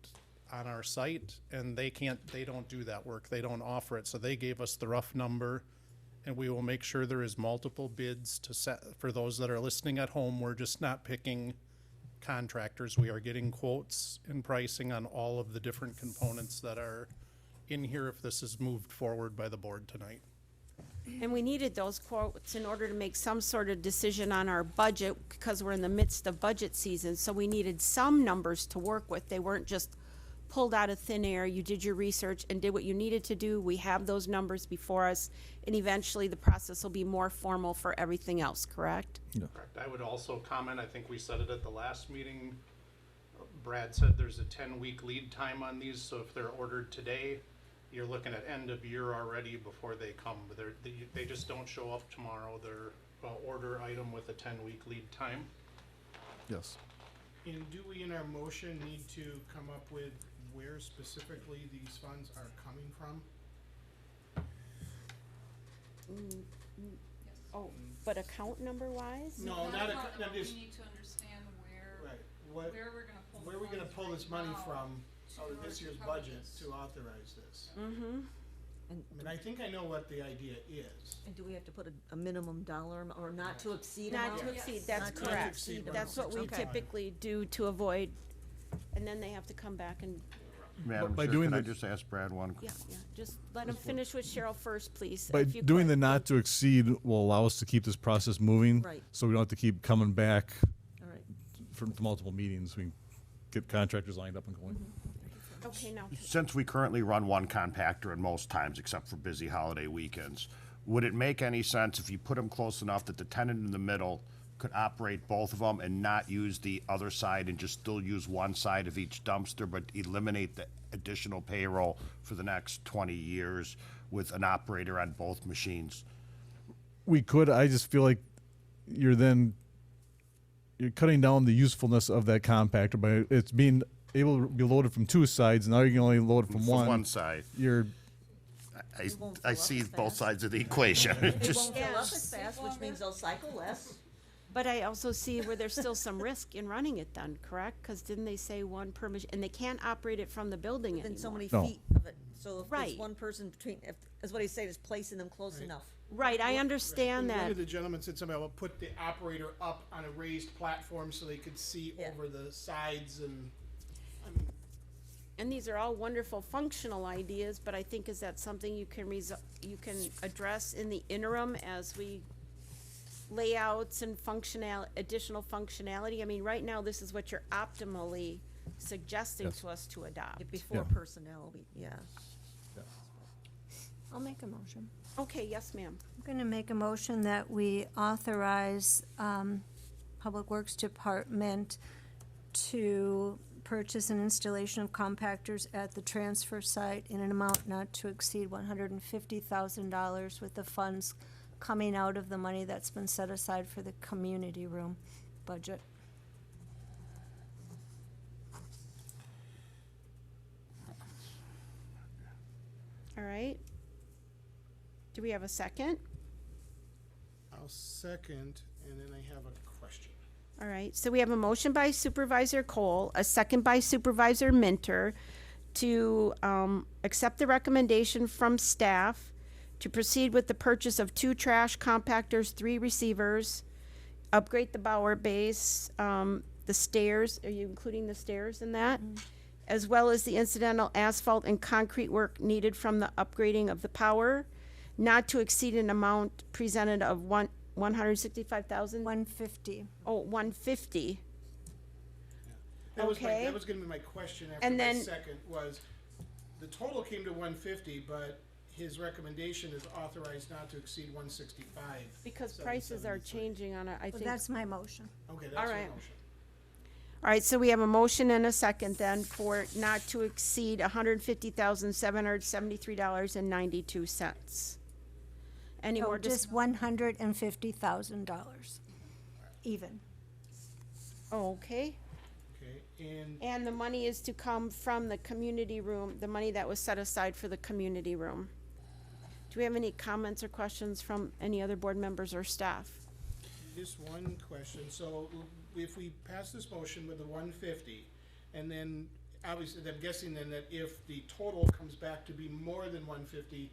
on our site, and they don't do that work. They don't offer it. So they gave us the rough number, and we will make sure there is multiple bids to set. For those that are listening at home, we're just not picking contractors. We are getting quotes and pricing on all of the different components that are in here if this is moved forward by the board tonight. and we needed those quotes in order to make some sort of decision on our budget, because we're in the midst of budget season, so we needed some numbers to work with. They weren't just pulled out of thin air. You did your research and did what you needed to do. We have those numbers before us, and eventually the process will be more formal for everything else, correct? Correct. I would also comment, I think we said it at the last meeting, Brad said there's a 10-week lead time on these, so if they're ordered today, you're looking at end of year already before they come. They just don't show up tomorrow. They're an order item with a 10-week lead time. Yes. And do we in our motion need to come up with where specifically these funds are coming from? Oh, but account number wise? No, not a, not We just, need to understand where, right, what, where we're gonna pull. where are we gonna funds pull this right money now from out in of this order year's to cover budget this. to authorize this? Mm-hmm. I mean, I think I know what the idea is. And do we have to put a minimum dollar or not to exceed Not amount? to exceed, Yes. that's Not to correct. exceed That's amount. what we Okay. typically do to avoid, and then they have to come back and Madam by Chair, doing can I the- just ask Brad one? Yeah, yeah, just let him finish with Cheryl first, please. By if you doing could. the not to exceed will allow us to keep this process moving. Right. So we don't have to keep coming back All right. for multiple meetings. We can get contractors lined up and going. Okay, now, Since we currently run one compactor in most times, except for busy holiday weekends, would it make any sense if you put them close enough that the tenant in the middle could operate both of them and not use the other side and just still use one side of each dumpster, but eliminate the additional payroll for the next 20 years with an operator on both machines? We could, I just feel like you're cutting down the usefulness of that compactor by it's being able to be loaded from two sides. Now you can only load it from one. side. You're I see both sides of the equation. It Just- won't fill up as fast, which means they'll cycle less. but I also see where there's still some risk in running it then, correct? Because didn't they say one per machine, and they can't operate it from the building anymore? Within so many No. feet of it, so if Right. there's one person between, if, is what he's saying, is placing them close enough. Right, I understand One that. of the gentlemen said something about put the operator up on a raised platform so they could see Yeah. over the sides and, I mean, And these are all wonderful functional ideas, but I think is that something you can you can address in the interim as we layouts and additional functionality? I mean, right now, this is what you're optimally suggesting to us to adopt. Before personnel, yeah. I'll make a motion. Okay, yes, ma'am. I'm gonna make a motion that we authorize, Public Works Department to purchase an installation of compactors at the transfer site in an amount not to exceed $150,000, with the funds coming out of the money that's been set aside for the community room budget. All right. Do we have a second? I'll second, and then I have a question. All right, so we have a motion by Supervisor Cole, a second by Supervisor Minter to accept the recommendation from staff to proceed with the purchase of 2 trash compactors, 3 receivers, upgrade the Bauer base, the stairs, are you including the stairs in that? As well as the incidental asphalt and concrete work needed from the upgrading of the power, not to exceed an amount presented of $165,000? $150,000. Oh, $150,000. Okay. That was gonna be my question after And my then- second was, the total came to 150, but his recommendation is authorized not to exceed 165. Because prices are changing on it, I Well, think. that's my motion. Okay, All that's your right. motion. All right, so we have a motion and a second then for not to exceed $150,773.92. Any No, more just $150,000, even. Okay, Okay, and and the money is to come from the community room, the money that was set aside for the community room. Do we have any comments or questions from any other board members or staff? just one question, so if we pass this motion with the 150, and then, obviously, I'm guessing then that if the total comes back to be more than 150,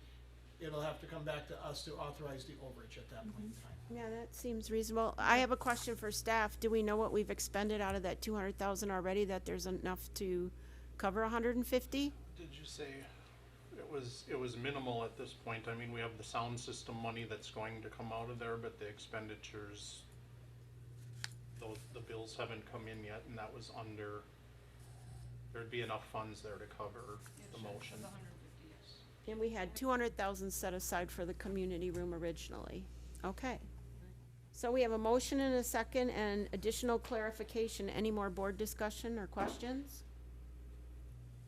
it'll have to come back to us to authorize the overage at that point in time. Yeah, that seems reasonable. I have a question for staff. Do we know what we've expended out of that 200,000 already, that there's enough to cover 150? Did you say it was minimal at this point? I mean, we have the sound system money that's going to come out of there, but the expenditures, the bills haven't come in yet, and that was under, there'd be enough funds there to cover the motion. And we had 200,000 set aside for the community room originally. Okay. So we have a motion and a second and additional clarification. Any more board discussion or questions?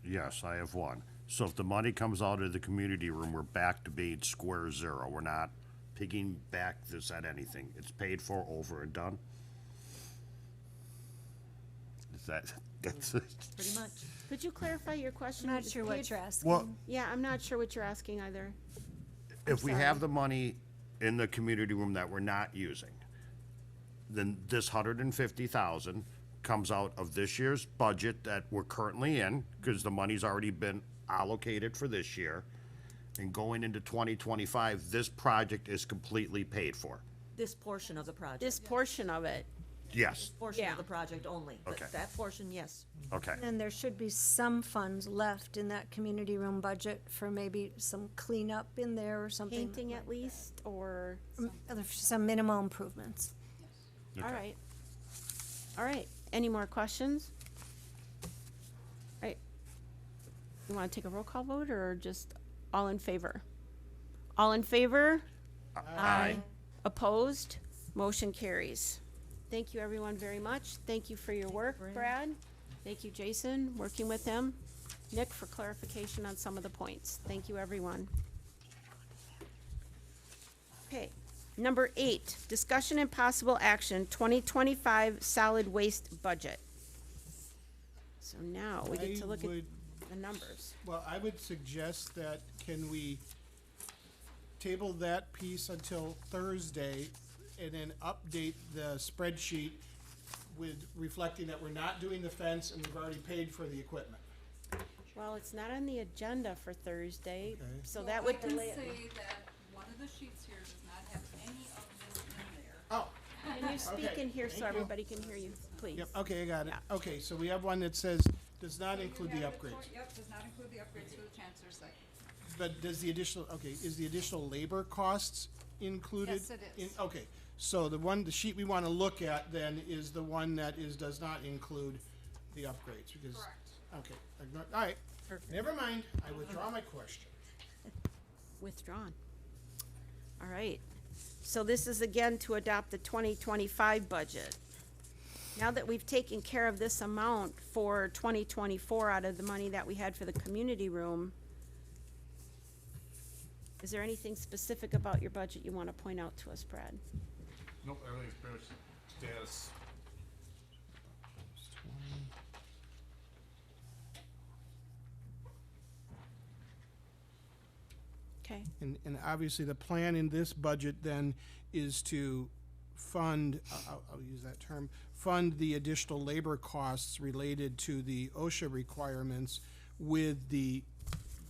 Yes, I have one. So if the money comes out of the community room, we're back to being square zero. We're not picking back this at anything. It's paid for, over and done? Is that's Pretty much. Could you clarify your question? I'm not sure what you're asking. Well- Yeah, I'm not sure what you're asking either. If we sorry. have the money in the community room that we're not using, then this 150,000 comes out of this year's budget that we're currently in, because the money's already been allocated for this year. And going into 2025, this project is completely paid for. This portion of the project. This portion of it. Yes, Portion Yeah. of the project only. But Okay. that portion, yes. okay. And there should be some funds left in that community room budget for maybe some cleanup in there or something. Painting at least, or, Some minimal improvements. all right. All right, any more questions? All right. You wanna take a roll call vote, or just all in favor? All in favor? Aye. Opposed? Motion carries. Thank you, everyone, very much. Thank you for your work, Brad. Thank you, Jason, working with him. Nick, for clarification on some of the points. Thank you, everyone. Okay, number 8, discussion and possible action, 2025 solid waste budget. So now we get to look at the numbers. Well, I would suggest that, can we table that piece until Thursday and then update the spreadsheet with reflecting that we're not doing the fence and we've already paid for the equipment? Well, it's not on the agenda for Thursday, Okay. so that would delay I can it. say that one of the sheets here does not have any of this in there. Oh, Can you speak Okay, in here so thank you. everybody can hear you, please? yep, okay, I got it. Yeah. Okay, so we have one that says, does not So you include the have it for- upgrades. Yep, does not include the upgrades for the chancellor's site. But does the additional, okay, is the additional labor costs included? Yes, it is. Okay, so the sheet we wanna look at then is the one that does not include the upgrades, because. Correct. Okay, all right, never mind, I withdraw my question. Withdrawn. All right. So this is again to adopt the 2025 budget. Now that we've taken care of this amount for 2024 out of the money that we had for the community room, is there anything specific about your budget you want to point out to us, Brad? Nope, everything's pretty much status. Okay. And obviously, the plan in this budget then is to fund, I'll use that term, fund the additional labor costs related to the OSHA requirements with the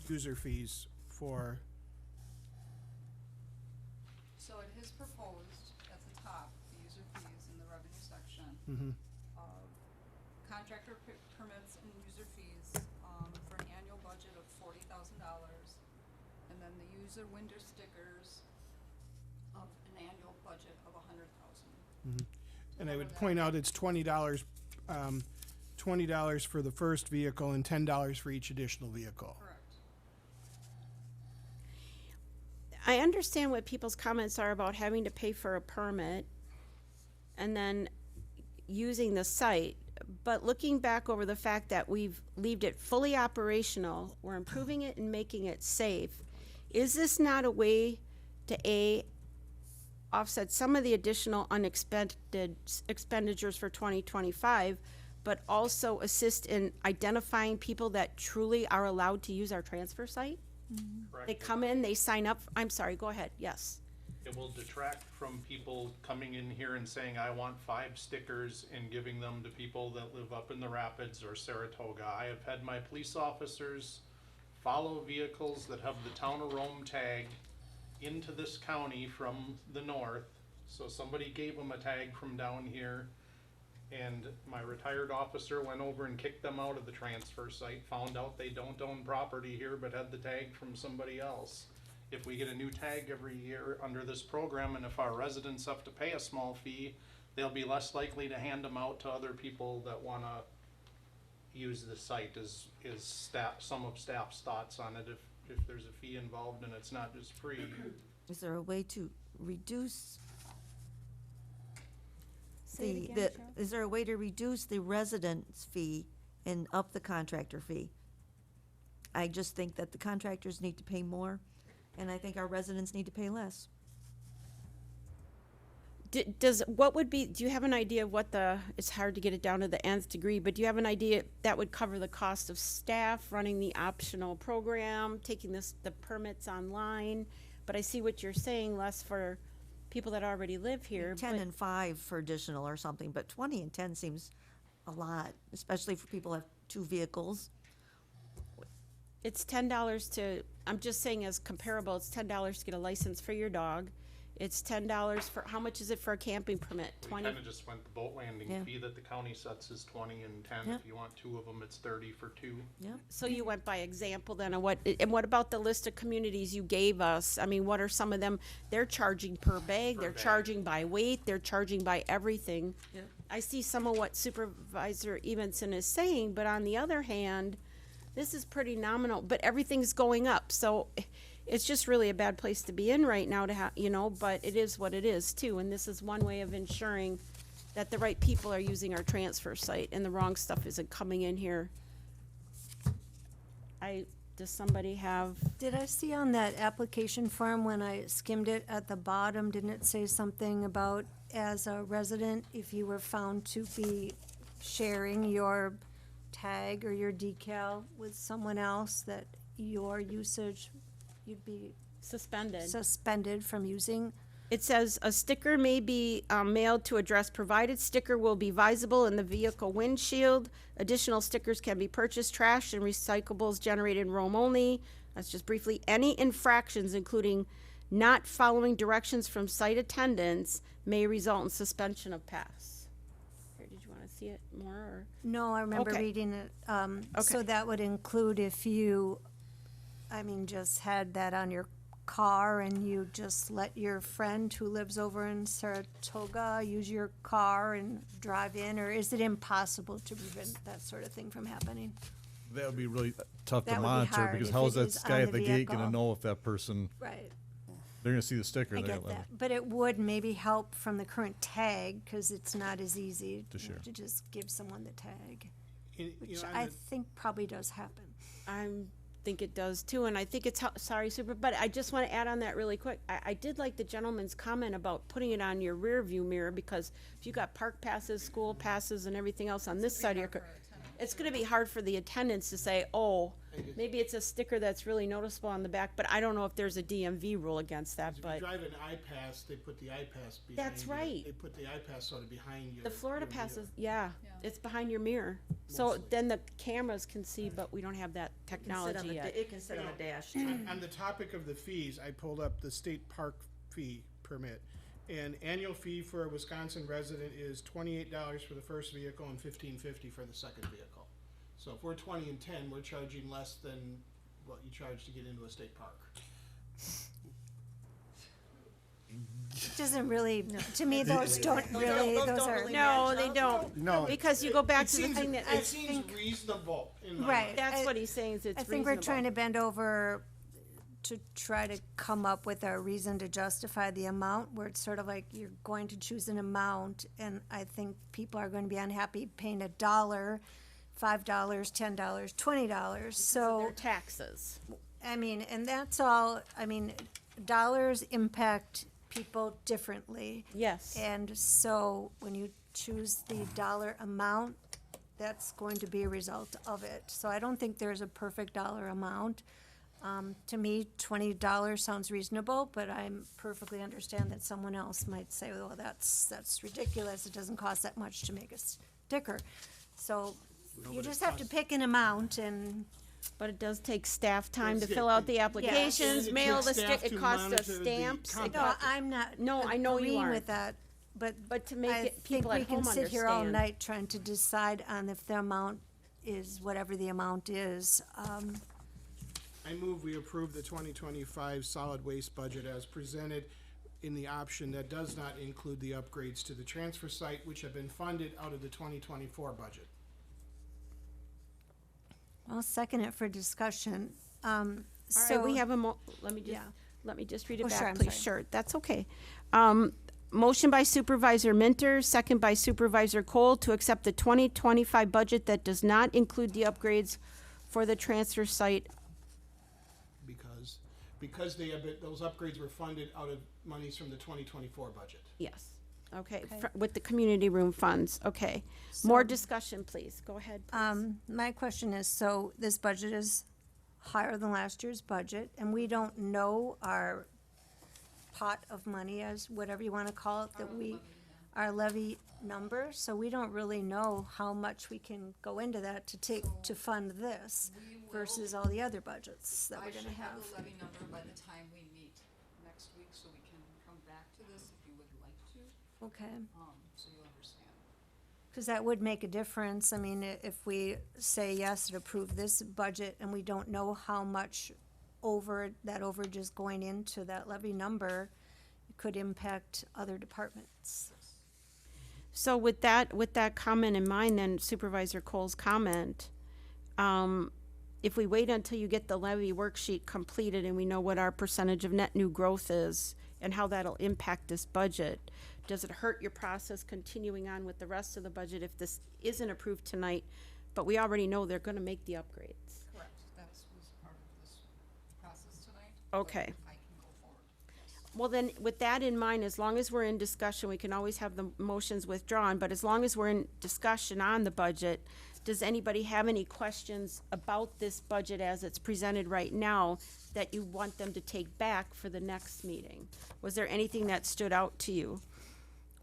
user fees for, So it is proposed at the top, the user fees in the revenue section. mhm. Contractor permits and user fees, for an annual budget of $40,000. And then the user window stickers of an annual budget of $100,000. And I would point out it's $20 for the first vehicle and $10 for each additional vehicle. Correct. I understand what people's comments are about having to pay for a permit and then using the site, but looking back over the fact that we've left it fully operational, we're improving it and making it safe, is this not a way to offset some of the additional unexpected expenditures for 2025, but also assist in identifying people that truly are allowed to use our transfer site? They come in, they sign up, I'm sorry, go ahead, yes. It will detract from people coming in here and saying, I want 5 stickers, and giving them to people that live up in the Rapids or Saratoga. I have had my police officers follow vehicles that have the town of Rome tag into this county from the north. So somebody gave them a tag from down here, and my retired officer went over and kicked them out of the transfer site, found out they don't own property here but had the tag from somebody else. If we get a new tag every year under this program, and if our residents have to pay a small fee, they'll be less likely to hand them out to other people that wanna use the site, is some of staff's thoughts on it, if there's a fee involved and it's not just free. Is there a way to reduce Say it again, Cheryl. is there a way to reduce the residence fee and up the contractor fee? I just think that the contractors need to pay more, and I think our residents need to pay less. Do you have an idea of what it's hard to get it down to the nth degree, but do you have an idea that would cover the cost of staff running the optional program, taking the permits online? But I see what you're saying, less for people that already live here. 10 but- and 5 for additional or something, but 20 and 10 seems a lot, especially for people who have 2 vehicles. It's $10 I'm just saying as comparable, it's $10 to get a license for your dog. It's $10 for, how much is it for a camping permit? We 20? kinda just went the boat landing Yeah. fee that the county sets is 20 and 10. Yeah. If you want 2 of them, it's 30 for 2. So you went by example then of what, and what about the list of communities you gave us? I mean, what are some of them? They're charging per bag, they're charging by weight, they're charging by everything. Yeah. I see some of what Supervisor Evenson is saying, but on the other hand, this is pretty nominal, but everything's going up, so it's just really a bad place to be in right now to have, you know, but it is what it is too, and this is one way of ensuring that the right people are using our transfer site and the wrong stuff isn't coming in here. Does somebody have? Did I see on that application form when I skimmed it at the bottom, didn't it say something about as a resident, if you were found to be sharing your tag or your decal with someone else, that your usage, you'd be suspended from using? It says a sticker may be mailed to address provided. Sticker will be visible in the vehicle windshield. Additional stickers can be purchased. Trash and recyclables generated in Rome only. That's just briefly. Any infractions, including not following directions from site attendants, may result in suspension of pass. Here, did you want to see it more? Or? No, I remember Okay. reading it. So Okay. that would include if you, I mean, just had that on your car and you just let your friend who lives over in Saratoga use your car and drive in, or is it impossible to prevent that sort of thing from happening? That would be really tough That to would be monitor, hard because if how's it that is guy on at the the gate gonna vehicle. know if that person, Right. they're gonna see the sticker. I they're get gonna- that, but it would maybe help from the current tag, because it's not as easy To share. to just give someone the tag, You which know, on I the- think probably does happen. Think it does too, and I think it's, sorry, Super, but I just want to add on that really quick. I did like the gentleman's comment about putting it on your rear view mirror, because if you got park passes, school passes, and everything else on this side of your car, it's gonna be hard for the attendants to say, oh, maybe it's a sticker that's really noticeable on the back, but I don't know if there's a DMV rule against that, If you but drive an iPass, they put the iPass behind That's you. right. They put the iPass sort of behind you. the Florida passes, yeah, it's behind your mirror. So then the cameras can see, but we don't have that technology yet. It can sit on the dash. On the topic of the fees, I pulled up the state park fee permit. And annual fee for a Wisconsin resident is $28 for the first vehicle and $15.50 for the second vehicle. So if we're 20 and 10, we're charging less than what you charge to get into a state park. It doesn't really, to me, those don't really, those are. No, they don't. No. Because you go back It to the seems- thing that. It seems reasonable in my Right. mind. That's what he's saying, is it's I think we're trying to reasonable. bend over to try to come up with a reason to justify the amount, where it's sort of like you're going to choose an amount, and I think people are going to be unhappy paying $1, $5, $10, $20, so. Their taxes. I mean, and that's all, I mean, dollars impact people differently. Yes. And so when you choose the dollar amount, that's going to be a result of it. So I don't think there's a perfect dollar amount. To me, $20 sounds reasonable, but I'm perfectly understand that someone else might say, well, that's ridiculous. It doesn't cost that much to make a sticker. So you just have to pick an amount and. But it does take staff time to It's- fill out the Yes. applications, It mail takes the staff stick, it to costs us monitor the stamps. compact. No, I'm not. No, I know you agreeing aren't. with that, but. But to make I it, think people we at can home sit here all understand. night trying to decide on if the amount is whatever the amount is. I move we approve the 2025 solid waste budget as presented in the option that does not include the upgrades to the transfer site, which have been funded out of the 2024 budget. I'll second it for discussion. All So right, we have a let me just, Yeah. let me just read it Oh, sure, back, I'm please. sorry. Sure, that's okay. Motion by Supervisor Minter, second by Supervisor Cole, to accept the 2025 budget that does not include the upgrades for the transfer site. Because they have been, those upgrades were funded out of monies from the 2024 budget. Yes, okay, Okay. with the community room funds, okay. More So- discussion, please, go ahead. please. My question is, so this budget is higher than last year's budget, and we don't know our pot of money, as whatever you want to call it, our levy number, so we don't really know how much we can go into that to fund this versus all the other budgets that we're gonna have. I should have the levy number by the time we meet next week, so we can come back Okay. So you understand. Because that would make a difference. I mean, if we say yes and approve this budget and we don't know how much that overage is going into that levy number, it could impact other departments. So with that comment in mind, then Supervisor Cole's comment, if we wait until you get the levy worksheet completed and we know what our percentage of net new growth is and how that'll impact this budget, does it hurt your process continuing on with the rest of the budget if this isn't approved tonight, but we already know they're gonna make the upgrades? Correct. That was part of this process tonight. Okay. I can go forward. Well, then, with that in mind, as long as we're in discussion, we can always have the motions withdrawn, but as long as we're in discussion on the budget, does anybody have any questions about this budget as it's presented right now that you want them to take back for the next meeting? Was there anything that stood out to you?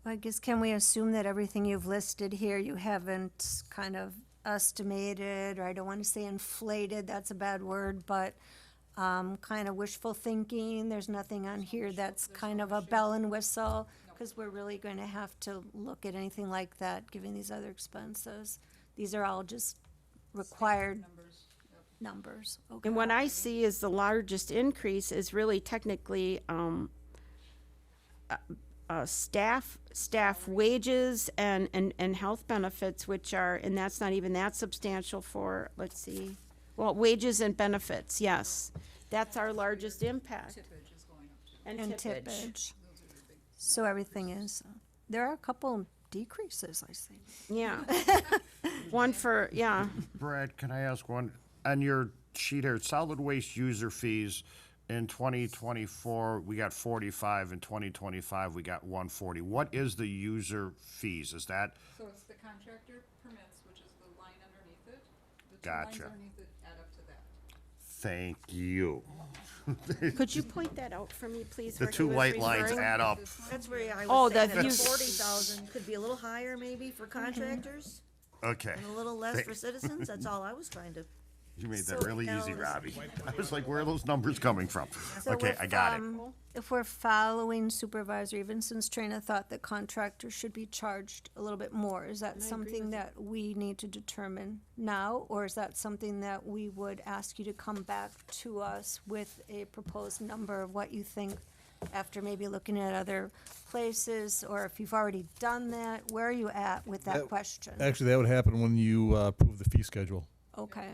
I guess, can we assume that everything you've listed here, you haven't kind of estimated, or I don't want to say inflated, that's a bad word, but kind of wishful thinking? There's nothing on here that's kind of a bell and whistle, because we're really going to have to look at anything like that, given these other expenses. These are all just required numbers. Okay. And what I see is the largest increase is really technically, staff wages and health benefits, which are, and that's not even that substantial for, let's see, well, wages and benefits, yes. That's our largest impact. Tippage is going up too. And tippage. So everything is, there are a couple decreases, I see. Yeah. One for, yeah. Brad, can I ask one? On your sheet here, solid waste user fees, in 2024, we got 45, in 2025, we got 140. What is the user fees? Is that, So it's the contractor permits, which is the line underneath it. The two Gotcha. lines underneath it add up to that. thank you. Could you point that out for me, please? The where he two was white lines referring? add up. That's where I Oh, was saying the that use- 40,000 could be a little higher maybe for contractors Okay. and a little less for citizens. That's all I was trying to. You made So that really easy, analysis. Robbie. I was like, where are those numbers coming from? So Okay, if, I got it. If we're following Supervisor Evenson's train of thought that contractors should be charged a little bit more, is that something that we need to determine now? Or is that something that we would ask you to come back to us with a proposed number of what you think after maybe looking at other places? Or if you've already done that, where are you at with that question? Actually, that would happen when you approve the fee schedule. Okay.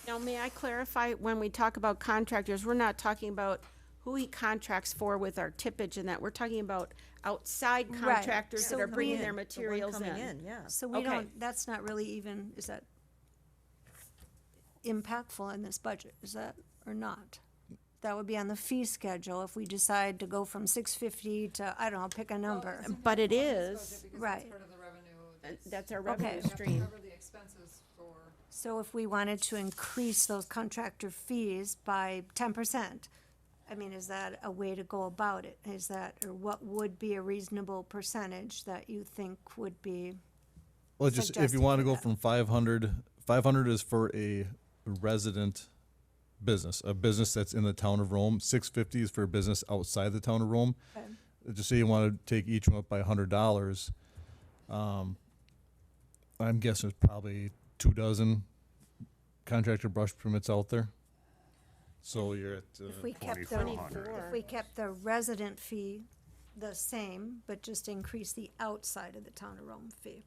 Now, may I clarify, when we talk about contractors, we're not talking about who he contracts for with our tippage and that. We're talking about outside Right. contractors So that are bringing we- their The one materials coming in. yeah. So we Okay. don't, that's not really even, is that impactful in this budget, is that, or not? That would be on the fee schedule if we decide to go from 650 to, I don't know, pick a number. But it is, Because Right. that's part of the revenue. that's our Okay. revenue You have to stream. cover the expenses for, So if we wanted to increase those contractor fees by 10%, I mean, is that a way to go about it? Is that, or what would be a reasonable percentage that you think would be? Well, just if suggested you want to for go that? from 500 is for a resident business, a business that's in the town of Rome. 650 is for a business outside the town of Rome. Okay. Just say you want to take each one up by $100. I'm guessing there's probably 24 contractor brush permits out there. So you're at If we kept the, 2,400. if we kept the resident fee the same, but just increase the outside of the town of Rome fee.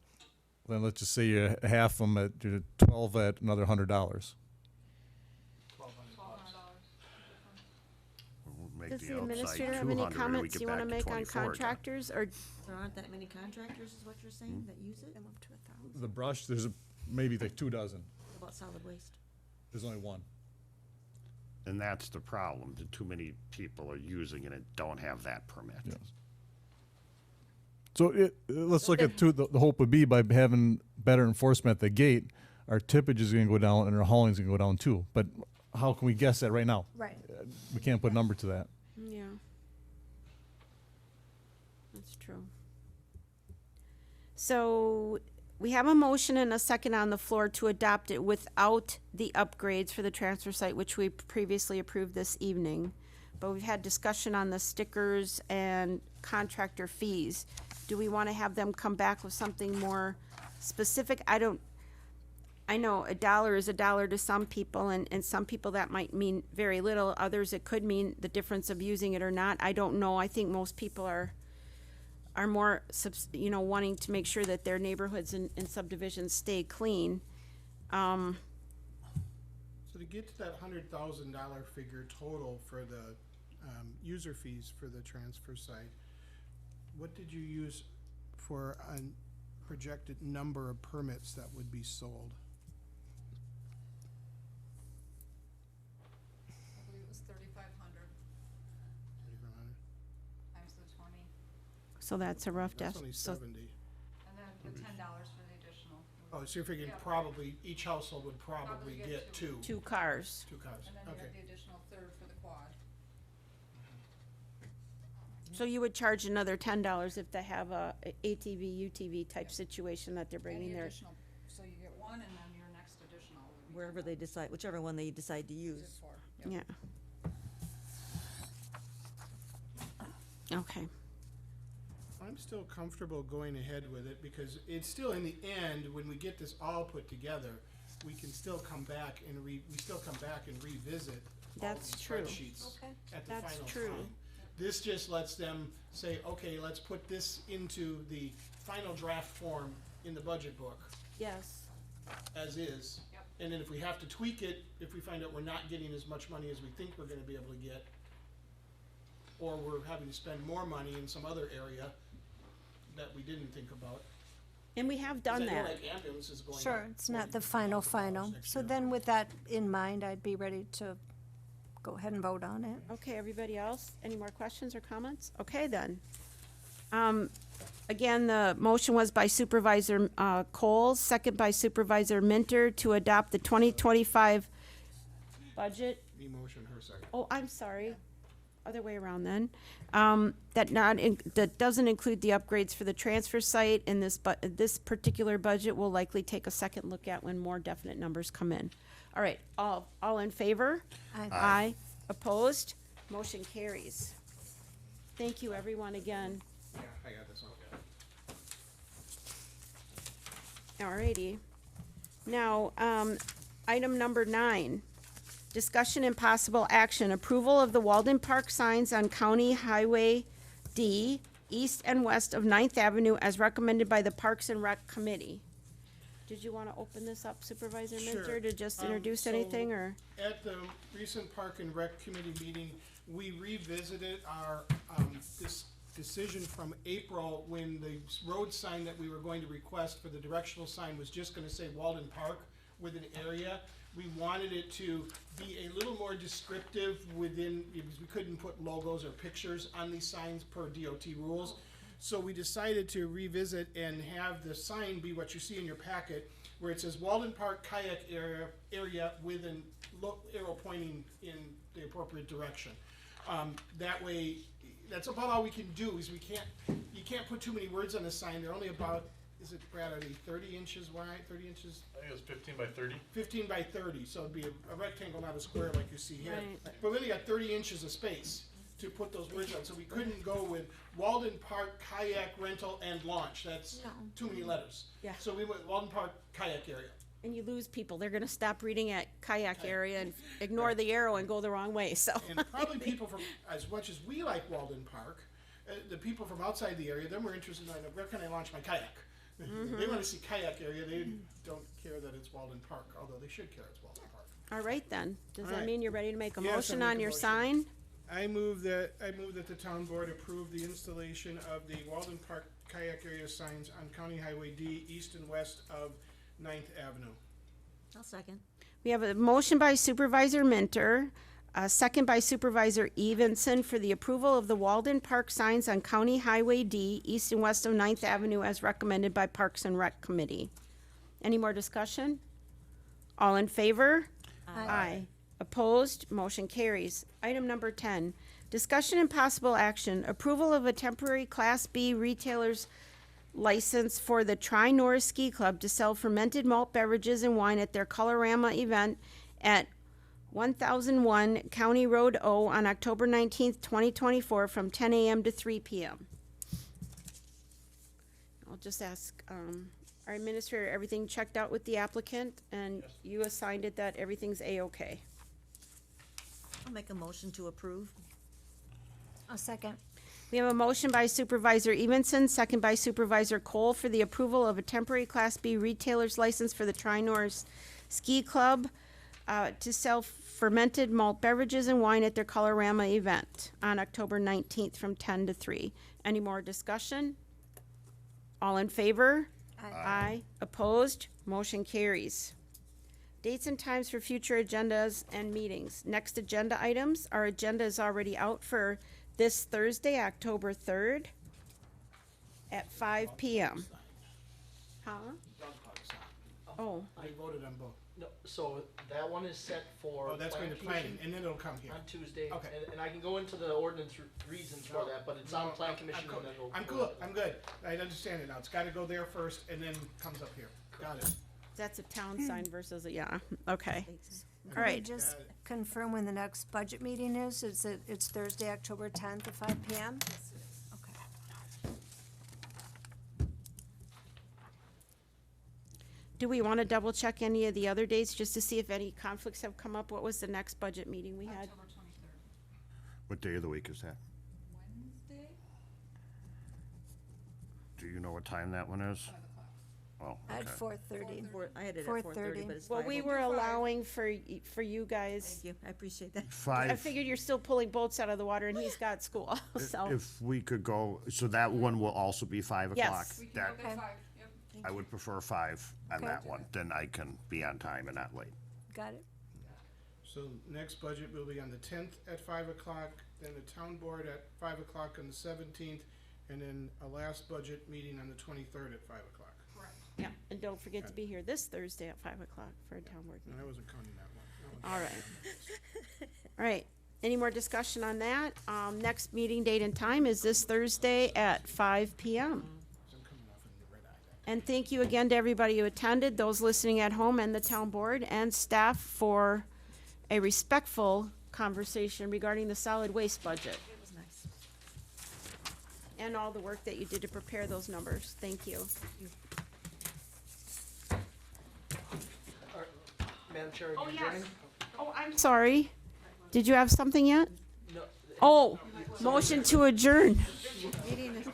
then let's just say you half them at you're 12 at another $100. $1,200. We'll make Does the the outside administrator have any 200, we comments get you wanna back to make on 24 again. contractors, or There aren't that many contractors, is what you're saying, that use it? Them up to 1,000. The brush, there's maybe like 24. What about solid waste? There's only one. And that's the problem, that too many people are using it and don't have that permit. So let's look at the hope would be by having better enforcement at the gate, our tippage is going to go down and our hauling's going to go down too. But how can we guess that right now? Right. We can't put a number to that. yeah. That's true. So we have a motion and a second on the floor to adopt it without the upgrades for the transfer site, which we previously approved this evening. but we've had discussion on the stickers and contractor fees. Do we want to have them come back with something more specific? I know $1 is $1 to some people, and some people that might mean very little. Others, it could mean the difference of using it or not. I don't know. I think most people are more, wanting to make sure that their neighborhoods and subdivisions stay clean. So to get to that $100,000 figure total for the user fees for the transfer site, what did you use for a projected number of permits that would be sold? I believe it was 3,500 times the 20, So that's a rough That's guess. only So 70. and then the $10 for the additional. Oh, so you're figuring Yeah. probably, each household would probably Probably get get two. two cars. Two cars, And then you okay. have the additional third for the quad. So you would charge another $10 if they have a ATV, UTV type situation that they're bringing Any their. additional, so you get one and then your next additional would be Wherever they decide, whichever one they decide to use it use. for. Yeah. Okay. I'm still comfortable going ahead with it because it's still in the end, when we get this all put together, we can still come back and we still come back and revisit all That's these true. spreadsheets Okay. at the That's final true. time. This just lets them say, okay, let's put this into the final draft form in the budget book Yes. as is. Yep. And then if we have to tweak it, if we find out we're not getting as much money as we think we're gonna be able to get, or we're having to spend more money in some other area that we didn't think about. And we have 'Cause done I know, that. like ambulances is going Sure, up it's not the $40,000 final. next So year. then with that in mind, I'd be ready to go ahead and vote on it. Okay, everybody else, any more questions or comments? Okay, then. Again, the motion was by Supervisor Coles, second by Supervisor Minter to adopt the 2025 budget. Me motion, her second. Oh, I'm sorry. Other way around then. That doesn't include the upgrades for the transfer site, and this particular budget will likely take a second look at when more definite numbers come in. All right, all in favor? Aye. Aye. Opposed? Motion carries. Thank you, everyone, again. Yeah, I got this one. Alrighty. Now, item number 9, discussion and possible action, approval of the Walden Park signs on County Highway D, east and west of 9th Avenue as recommended by the Parks and Rec Committee. Did you wanna open this up, Supervisor Minter, Sure. to just introduce So, anything, or? At the recent Park and Rec Committee meeting, we revisited our, this decision from April when the road sign that we were going to request for the directional sign was just gonna say Walden Park with an area. We wanted it to be a little more descriptive within, because we couldn't put logos or pictures on these signs per DOT rules. So we decided to revisit and have the sign be what you see in your packet, where it says Walden Park kayak area with an arrow pointing in the appropriate direction. That way, that's about all we can do, is you can't put too many words on the sign. They're only about, is it, Brad, are they 30 inches wide, 30 inches? I think it was 15 by 30. 15 by 30, so it'd be a rectangle, not a square like you see here. Right. But we only got 30 inches of space to put those words on, so we couldn't go with Walden Park kayak rental and launch. That's too many letters. Yeah. So we went Walden Park kayak area. And you lose people, they're gonna stop reading at kayak area and ignore the arrow and go the wrong way, so. And probably people from, as much as we like Walden Park, the people from outside the area, then we're interested in, where can I launch my kayak? They wanna see kayak area, they don't care that it's Walden Park, although they should care it's Walden Park. All right, then. Does All that right. mean you're ready to make a Yes, I'll motion make on a your motion. sign? I move that the town board approve the installation of the Walden Park kayak area signs on County Highway D, east and west of 9th Avenue. I'll second. We have a motion by Supervisor Minter, a second by Supervisor Evenson for the approval of the Walden Park signs on County Highway D, east and west of 9th Avenue as recommended by Parks and Rec Committee. Any more discussion? All in favor? Aye. Opposed? Motion carries. Item number 10, discussion and possible action, approval of a temporary Class B retailer's license for the Tri-Norris Ski Club to sell fermented malt beverages and wine at their Colorama event at 1001 County Road O on October 19th, 2024, from 10 a.m. to 3 p.m. I'll just ask our administrator, everything checked out with the applicant, and you assigned it that everything's A-okay. I'll make a motion to approve. A second. We have a motion by Supervisor Evenson, second by Supervisor Cole for the approval of a temporary Class B retailer's license for the Tri-North Ski Club to sell fermented malt beverages and wine at their Colorama event on October 19th from 10 to 3. Any more discussion? All in favor? Aye. Opposed? Motion carries. Dates and times for future agendas and meetings. Next agenda items. Our agenda is already out for this Thursday, October 3rd at 5 p.m. Huh? Oh, I voted on both. No, so that one is set for. Oh, that's going to planning, and then it'll come here. On Tuesday, Okay. and I can go into the ordinance reasons for that, but it's on plan commission and then we'll. I'm good, I'm good. I understand it now. It's gotta go there first and then comes up here. Got it. that's a town sign versus a, yeah, okay. All Can we right. just confirm when the next budget meeting is? It's Thursday, October 10th at 5 p.m.? Okay. Do we want to double check any of the other dates just to see if any conflicts have come up? What was the next budget meeting we had? October 23rd. What day of the week is that? Wednesday? Do you know what time that one is? Oh, At okay. 4:30. I had it at 4:30, but it's Well, 5. we were allowing for you guys. Thank you, I appreciate that. I Five, figured you're still pulling boats out of the water and he's got school, so. if we could go, so that one will also be 5 o'clock? Yes. We can That, go at 5, yep. I would prefer 5 on Okay. that one, then I can be on time and not late. Got it? So next budget will be on the 10th at 5 o'clock, then the town board at 5 o'clock on the 17th, and then a last budget meeting on the 23rd at 5 o'clock. Correct. Yeah, and don't forget to be here this Thursday at 5 o'clock for a town board No, meeting. I wasn't counting that one. That one- All right. All right, any more discussion on that? Next meeting date and time is this Thursday at 5 p.m. I'm coming off in the red eye. And thank you again to everybody who attended, those listening at home, and the town board and staff for a respectful conversation regarding the solid waste budget It was nice. and all the work that you did to prepare those numbers. Thank you. Madam Chair, Oh, are you yes. adjourning? Oh, I'm sorry. Did you have something yet? No. Oh, motion to adjourn. Meeting is.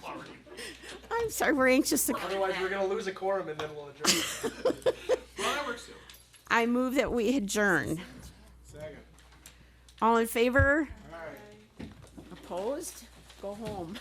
I'm sorry, we're anxious to. Otherwise, we're gonna lose a quorum and then we'll adjourn. Well, that works too. I move that we adjourn. Second. All in favor? All right. Opposed? Go home.